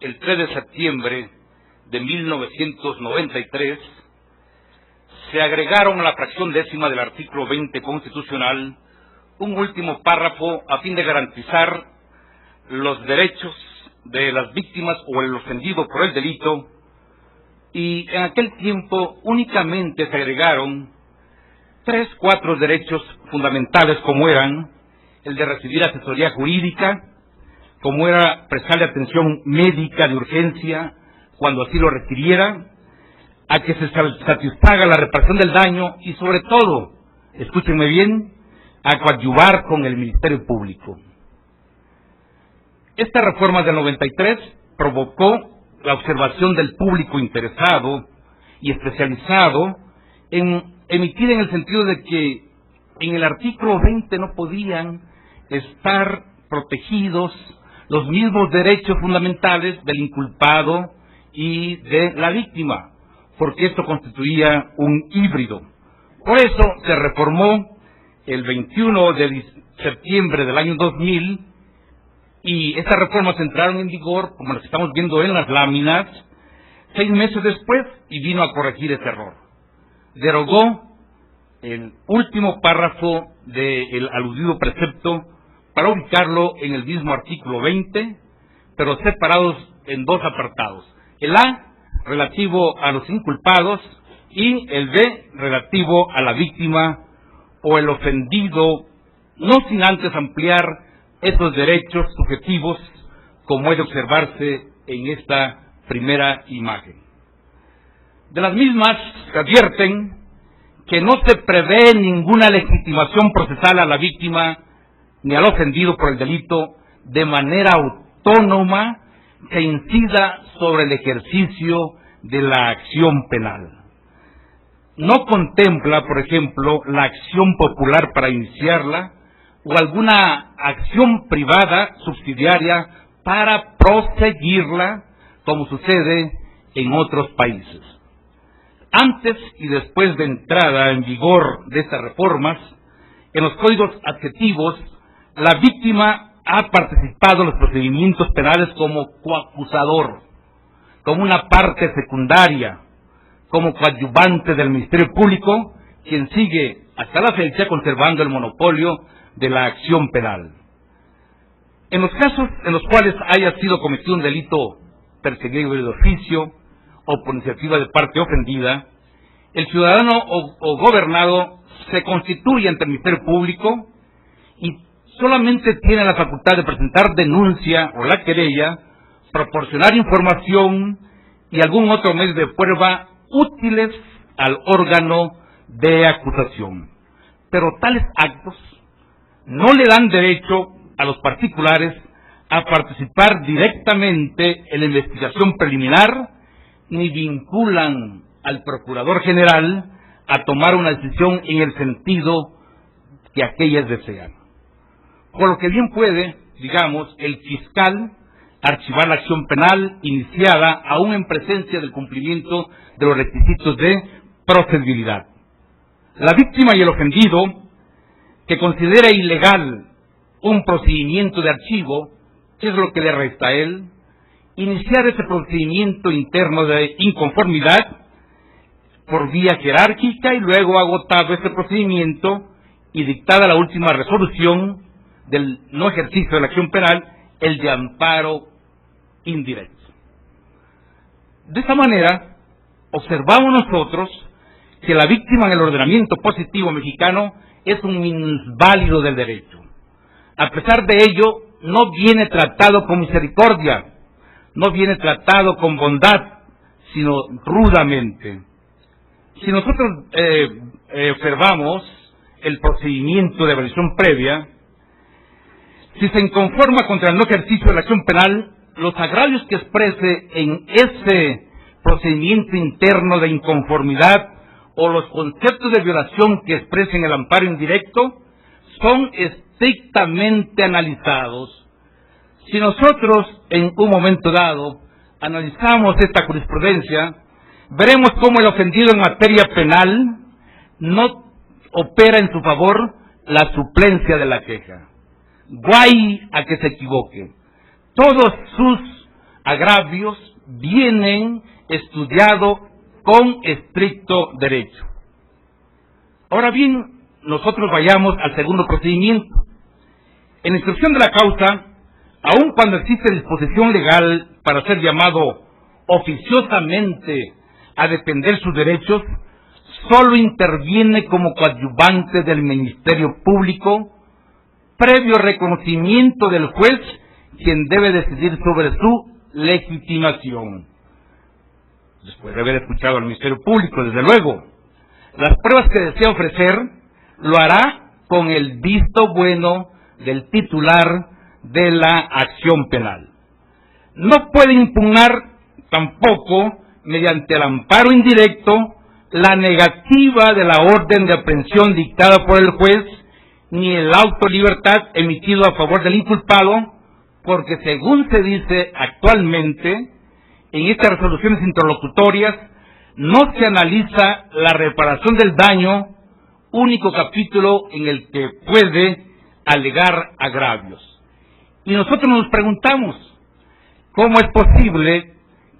el 3 de septiembre de 1993 se agregaron a la fracción 10ª del artículo 20 constitucional un último párrafo a fin de garantizar los derechos de las víctimas o el ofendido por el delito, y en aquel tiempo únicamente se agregaron 4 derechos fundamentales, como eran el de recibir asesoría jurídica, como era prestarle atención médica de urgencia cuando así lo requiriera, a que se satisfaga la reparación del daño y, sobre todo, escúchenme bien, a coadyuvar con el Ministerio Público. Esta reforma del 93 provocó la observación del público interesado y especializado emitida en el sentido de que en el artículo 20 no podían estar protegidos los mismos derechos fundamentales del inculpado y de la víctima, porque esto constituía un híbrido. Por eso se reformó el 21 de septiembre del año 2000, y estas reformas entraron en vigor, como las estamos viendo en las láminas, 6 meses después, y vino a corregir ese error. Derogó el último párrafo del aludido precepto para ubicarlo en el mismo artículo 20, pero separados en 2 apartados. El A, relativo a los inculpados, y el B, relativo a la víctima o el ofendido, no sin antes ampliar estos derechos subjetivos, como es de observarse en esta primera imagen. De las mismas se advierten que no se prevé ninguna legitimación procesal a la víctima ni al ofendido por el delito de manera autónoma que incida sobre el ejercicio de la acción penal. No contempla, por ejemplo, la acción popular para iniciarla o alguna acción privada subsidiaria para proseguirla, como sucede en otros países. Antes y después de entrada en vigor de estas reformas, en los códigos adjetivos, la víctima ha participado en los procedimientos penales como coacusador, como una parte secundaria, como coadyuvante del Ministerio Público, quien sigue hasta la fecha conservando el monopolio de la acción penal. En los casos en los cuales haya sido cometido un delito perseguible de oficio o por iniciativa de parte ofendida, el ciudadano o gobernado se constituye ante el Ministerio Público y solamente tiene la facultad de presentar denuncia o la querella, proporcionar información y algún otro medio de prueba útiles al órgano de acusación. Pero tales actos no le dan derecho a los particulares a participar directamente en la investigación preliminar, ni vinculan al Procurador General a tomar una decisión en el sentido que aquellas desean. Por lo que bien puede, digamos, el fiscal archivar la acción penal iniciada aún en presencia del cumplimiento de los requisitos de procedibilidad. La víctima y el ofendido, que considera ilegal un procedimiento de archivo, ¿qué es lo que le resta a él? Iniciar ese procedimiento interno de inconformidad por vía jerárquica y luego, agotado ese procedimiento y dictada la última resolución del no ejercicio de la acción penal, el de amparo indirecto. De esta manera, observamos nosotros que la víctima en el ordenamiento positivo mexicano es un minusválido del derecho. A pesar de ello, no viene tratado con misericordia, no viene tratado con bondad, sino rudamente. Si nosotros observamos el procedimiento de evaluación previa, si se inconforma contra el no ejercicio de la acción penal, los agravios que exprese en ese procedimiento interno de inconformidad o los conceptos de violación que expresen el amparo indirecto son estrictamente analizados. Si nosotros en un momento dado analizamos esta jurisprudencia, veremos cómo el ofendido en materia penal no opera en su favor la suplencia de la queja. Guay a que se equivoque. Todos sus agravios vienen estudiados con estricto derecho. Ahora bien, nosotros vayamos al segundo procedimiento. En la instrucción de la causa, aun cuando existe disposición legal para ser llamado oficiosamente a defender sus derechos, solo interviene como coadyuvante del Ministerio Público, previo reconocimiento del juez, quien debe decidir sobre su legitimación. Después de haber escuchado al Ministerio Público, desde luego, las pruebas que desea ofrecer, lo hará con el visto bueno del titular de la acción penal. No puede impugnar tampoco, mediante el amparo indirecto, la negativa de la orden de aprehensión dictada por el juez, ni el auto de libertad emitido a favor del inculpado, porque según se dice actualmente, en estas resoluciones interlocutorias, no se analiza la reparación del daño, único capítulo en el que puede alegar agravios. Y nosotros nos preguntamos, ¿cómo es posible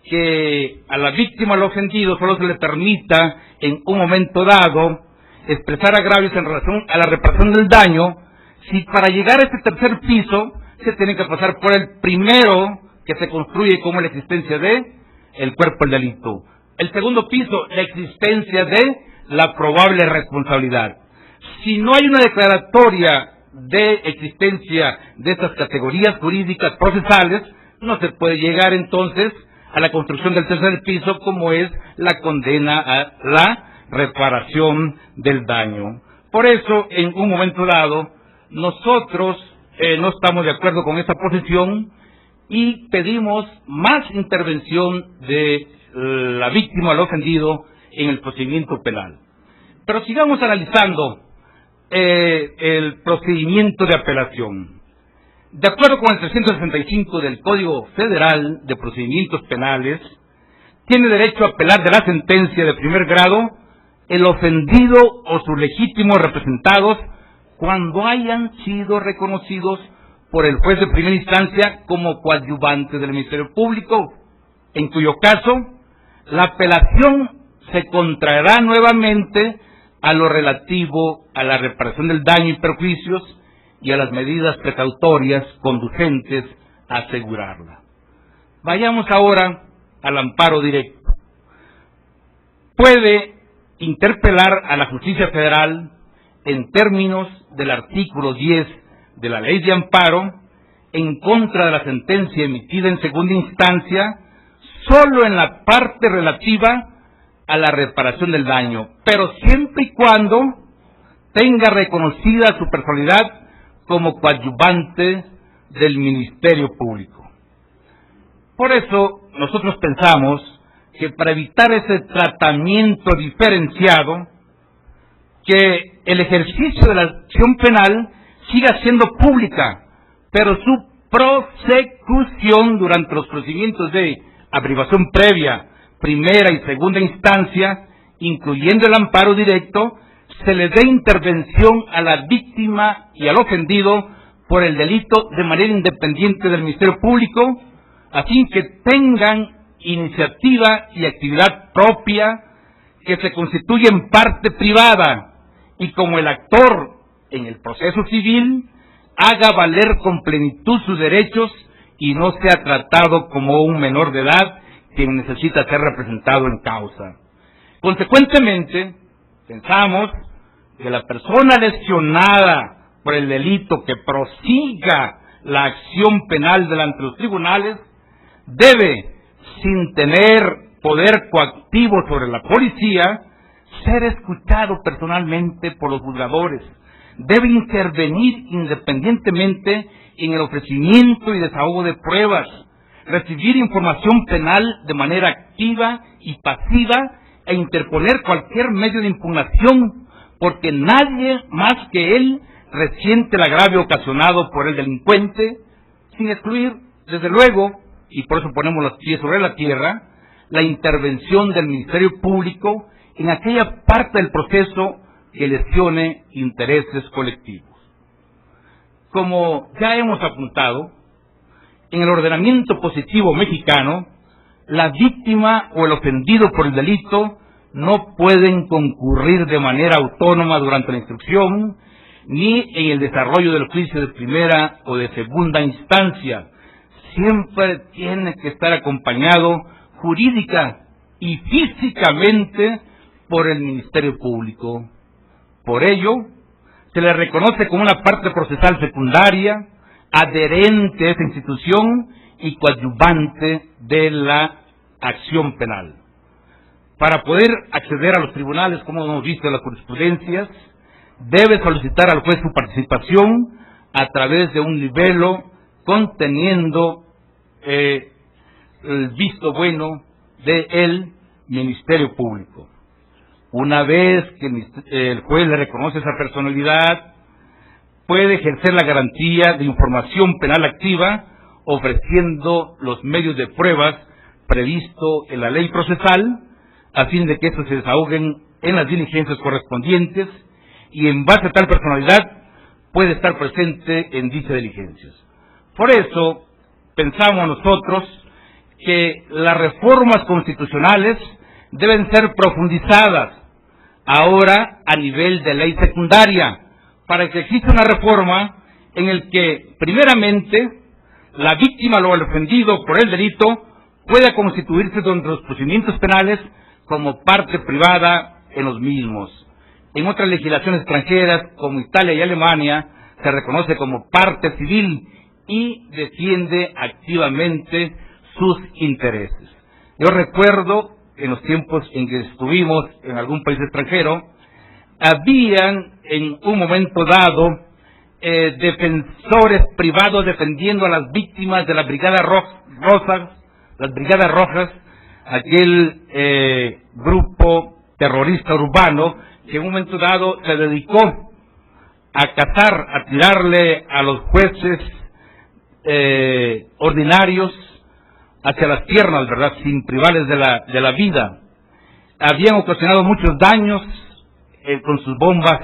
que a la víctima, al ofendido, solo se le permita en un momento dado expresar agravios en relación a la reparación del daño, si para llegar a este tercer piso se tiene que pasar por el primero que se construye como la existencia de el cuerpo del delito? El segundo piso, la existencia de la probable responsabilidad. Si no hay una declaratoria de existencia de estas categorías jurídicas procesales, no se puede llegar entonces a la construcción del tercer piso, como es la condena a la reparación del daño. Por eso, en un momento dado, nosotros no estamos de acuerdo con esta posición y pedimos más intervención de la víctima, al ofendido, en el procedimiento penal. Pero sigamos analizando el procedimiento de apelación. De acuerdo con el 365 del Código Federal de Procedimientos Penales, tiene derecho a apelar de la sentencia de primer grado el ofendido o sus legítimos representados cuando hayan sido reconocidos por el juez de primera instancia como coadyuvantes del Ministerio Público, en cuyo caso la apelación se contraerá nuevamente a lo relativo a la reparación del daño y perjuicios y a las medidas precautorias conducentes a asegurarla. Vayamos ahora al amparo directo. Puede interpelar a la Justicia Federal en términos del artículo 10 de la Ley de Amparo en contra de la sentencia emitida en segunda instancia solo en la parte relativa a la reparación del daño, pero siempre y cuando tenga reconocida su personalidad como coadyuvante del Ministerio Público. Por eso nosotros pensamos que para evitar ese tratamiento diferenciado, que el ejercicio de la acción penal siga siendo pública, pero su prosecución durante los procedimientos de averiguación previa, primera y segunda instancia, incluyendo el amparo directo, se le dé intervención a la víctima y al ofendido por el delito de manera independiente del Ministerio Público, a fin que tengan iniciativa y actividad propia que se constituye en parte privada y como el actor en el proceso civil haga valer con plenitud sus derechos y no sea tratado como un menor de edad quien necesita ser representado en causa. Consecuentemente, pensamos que la persona lesionada por el delito que prosiga la acción penal delante de los tribunales debe, sin tener poder coactivo sobre la policía, ser escuchado personalmente por los juzgadores. Debe intervenir independientemente en el ofrecimiento y desahogo de pruebas, recibir información penal de manera activa y pasiva e interponer cualquier medio de impugnación, porque nadie más que él resiente el agravio ocasionado por el delincuente, sin excluir, desde luego, y por eso ponemos los pies sobre la tierra, la intervención del Ministerio Público en aquella parte del proceso que lesione intereses colectivos. Como ya hemos apuntado, en el ordenamiento positivo mexicano, la víctima o el ofendido por el delito no pueden concurrir de manera autónoma durante la instrucción, ni en el desarrollo del juicio de primera o de segunda instancia. Siempre tiene que estar acompañado jurídica y físicamente por el Ministerio Público. Por ello, se le reconoce como una parte procesal secundaria, adherente a esa institución y coadyuvante de la acción penal. Para poder acceder a los tribunales, como hemos visto en las jurisprudencias, debe solicitar al juez su participación a través de un libelo conteniendo el visto bueno del Ministerio Público. Una vez que el juez le reconoce esa personalidad, puede ejercer la garantía de información penal activa, ofreciendo los medios de pruebas previsto en la ley procesal, a fin de que estos se desahoguen en las diligencias correspondientes, y en base a tal personalidad puede estar presente en dichas diligencias. Por eso, pensamos nosotros que las reformas constitucionales deben ser profundizadas ahora a nivel de ley secundaria, para que exista una reforma en el que, primeramente, la víctima o el ofendido por el delito pueda constituirse dentro de los procedimientos penales como parte privada en los mismos. En otras legislaciones extranjeras, como Italia y Alemania, se reconoce como parte civil y defiende activamente sus intereses. Yo recuerdo, en los tiempos en que estuvimos en algún país extranjero, habían en un momento dado defensores privados defendiendo a las víctimas de la Brigada Roja, las Brigadas Rojas, aquel grupo terrorista urbano que en un momento dado se dedicó a cazar, a tirarle a los jueces ordinarios hacia las piernas, ¿verdad?, sin privarles de la vida. Habían ocasionado muchos daños con sus bombas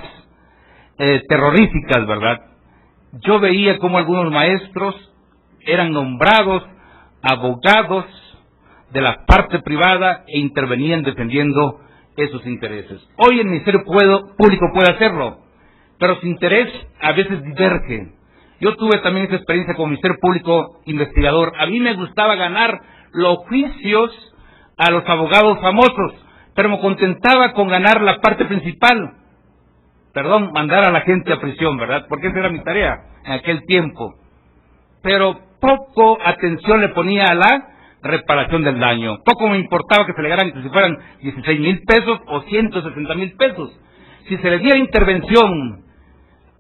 terroríficas, ¿verdad? Yo veía cómo algunos maestros eran nombrados abogados de la parte privada e intervenían defendiendo esos intereses. Hoy el Ministerio Público puede hacerlo, pero su interés a veces diverge. Yo tuve también esa experiencia como Ministerio Público investigador. A mí me gustaba ganar los juicios a los abogados famosos, pero me contentaba con ganar la parte principal. Mandar a la gente a prisión, ¿verdad? Porque esa era mi tarea en aquel tiempo. Pero poco atención le ponía a la reparación del daño. Poco me importaba que se le ganaran, si fueran 16,000 pesos o 160,000 pesos. Si se le diera intervención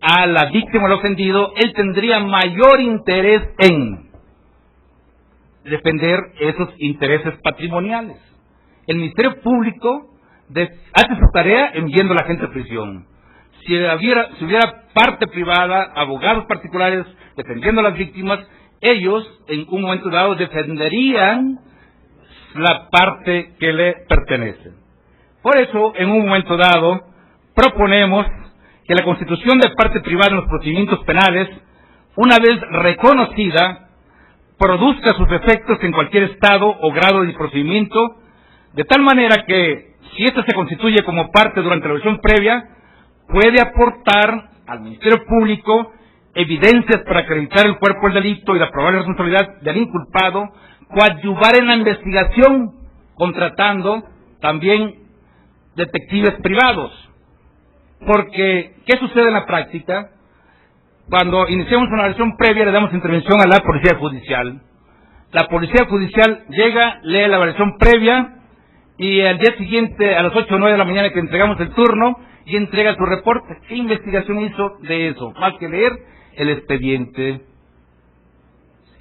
a la víctima o al ofendido, él tendría mayor interés en defender esos intereses patrimoniales. El Ministerio Público hace su tarea enviando a la gente a prisión. Si hubiera parte privada, abogados particulares defendiendo a las víctimas, ellos en un momento dado defenderían la parte que le pertenece. Por eso, en un momento dado, proponemos que la constitución de parte privada en los procedimientos penales, una vez reconocida, produzca sus efectos en cualquier estado o grado de procedimiento, de tal manera que, si ésta se constituye como parte durante la versión previa, puede aportar al Ministerio Público evidencias para acreditar el cuerpo del delito y la probable responsabilidad del inculpado, coadyuvar en la investigación, contratando también detectives privados. Porque, ¿qué sucede en la práctica? Cuando iniciamos una versión previa, le damos intervención a la Policía Judicial. La Policía Judicial llega, lee la versión previa, y al día siguiente, a las 8 o 9 de la mañana que entregamos el turno, y entrega su reporte. ¿Qué investigación hizo de eso? Más que leer el expediente.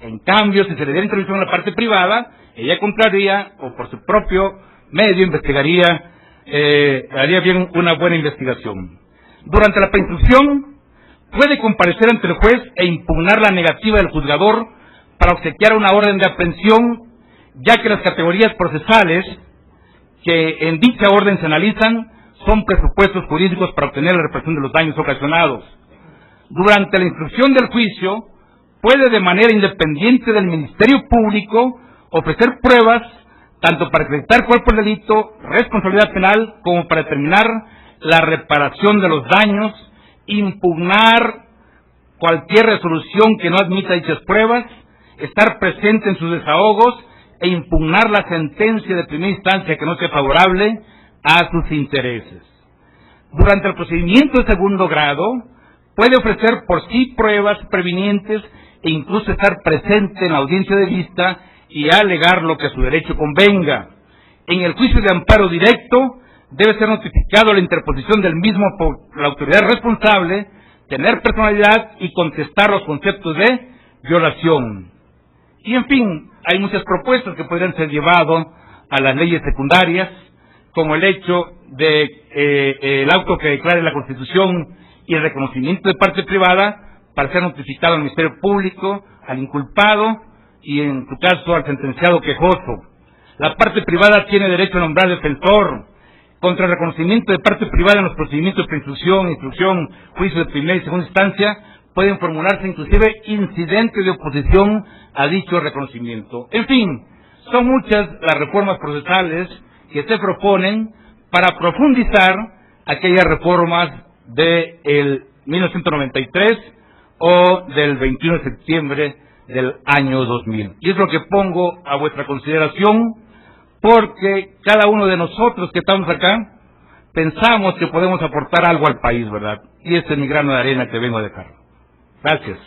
En cambio, si se le diera intervención a la parte privada, ella compraría, o por su propio medio investigaría, haría bien una buena investigación. Durante la preinstrucción, puede comparecer ante el juez e impugnar la negativa del juzgador para obsequiar una orden de aprehensión, ya que las categorías procesales que en dicha orden se analizan son presupuestos jurídicos para obtener la reparación de los daños ocasionados. Durante la instrucción del juicio, puede de manera independiente del Ministerio Público ofrecer pruebas tanto para acreditar cuerpo del delito, responsabilidad penal, como para determinar la reparación de los daños, impugnar cualquier resolución que no admita dichas pruebas, estar presente en sus desahogos e impugnar la sentencia de primera instancia que no sea favorable a sus intereses. Durante el procedimiento de segundo grado, puede ofrecer por sí pruebas previnientes e incluso estar presente en la audiencia de vista y alegar lo que a su derecho convenga. En el juicio de amparo directo, debe ser notificado la interposición del mismo por la autoridad responsable, tener personalidad y contestar los conceptos de violación. Y en fin, hay muchas propuestas que podrían ser llevadas a las leyes secundarias, como el hecho de el auto que declare la Constitución y el reconocimiento de parte privada para ser notificado al Ministerio Público, al inculpado y en su caso al sentenciado quejoso. La parte privada tiene derecho a nombrar defensor. Contra el reconocimiento de parte privada en los procedimientos de preinstrucción, instrucción, juicio de primera y segunda instancia, pueden formularse inclusive incidentes de oposición a dicho reconocimiento. En fin, son muchas las reformas procesales que se proponen para profundizar aquellas reformas del 1993 o del 21 de septiembre del año 2000. Y es lo que pongo a vuestra consideración, porque cada uno de nosotros que estamos acá pensamos que podemos aportar algo al país, ¿verdad? Y este es mi grano de arena que vengo a dejar. Gracias.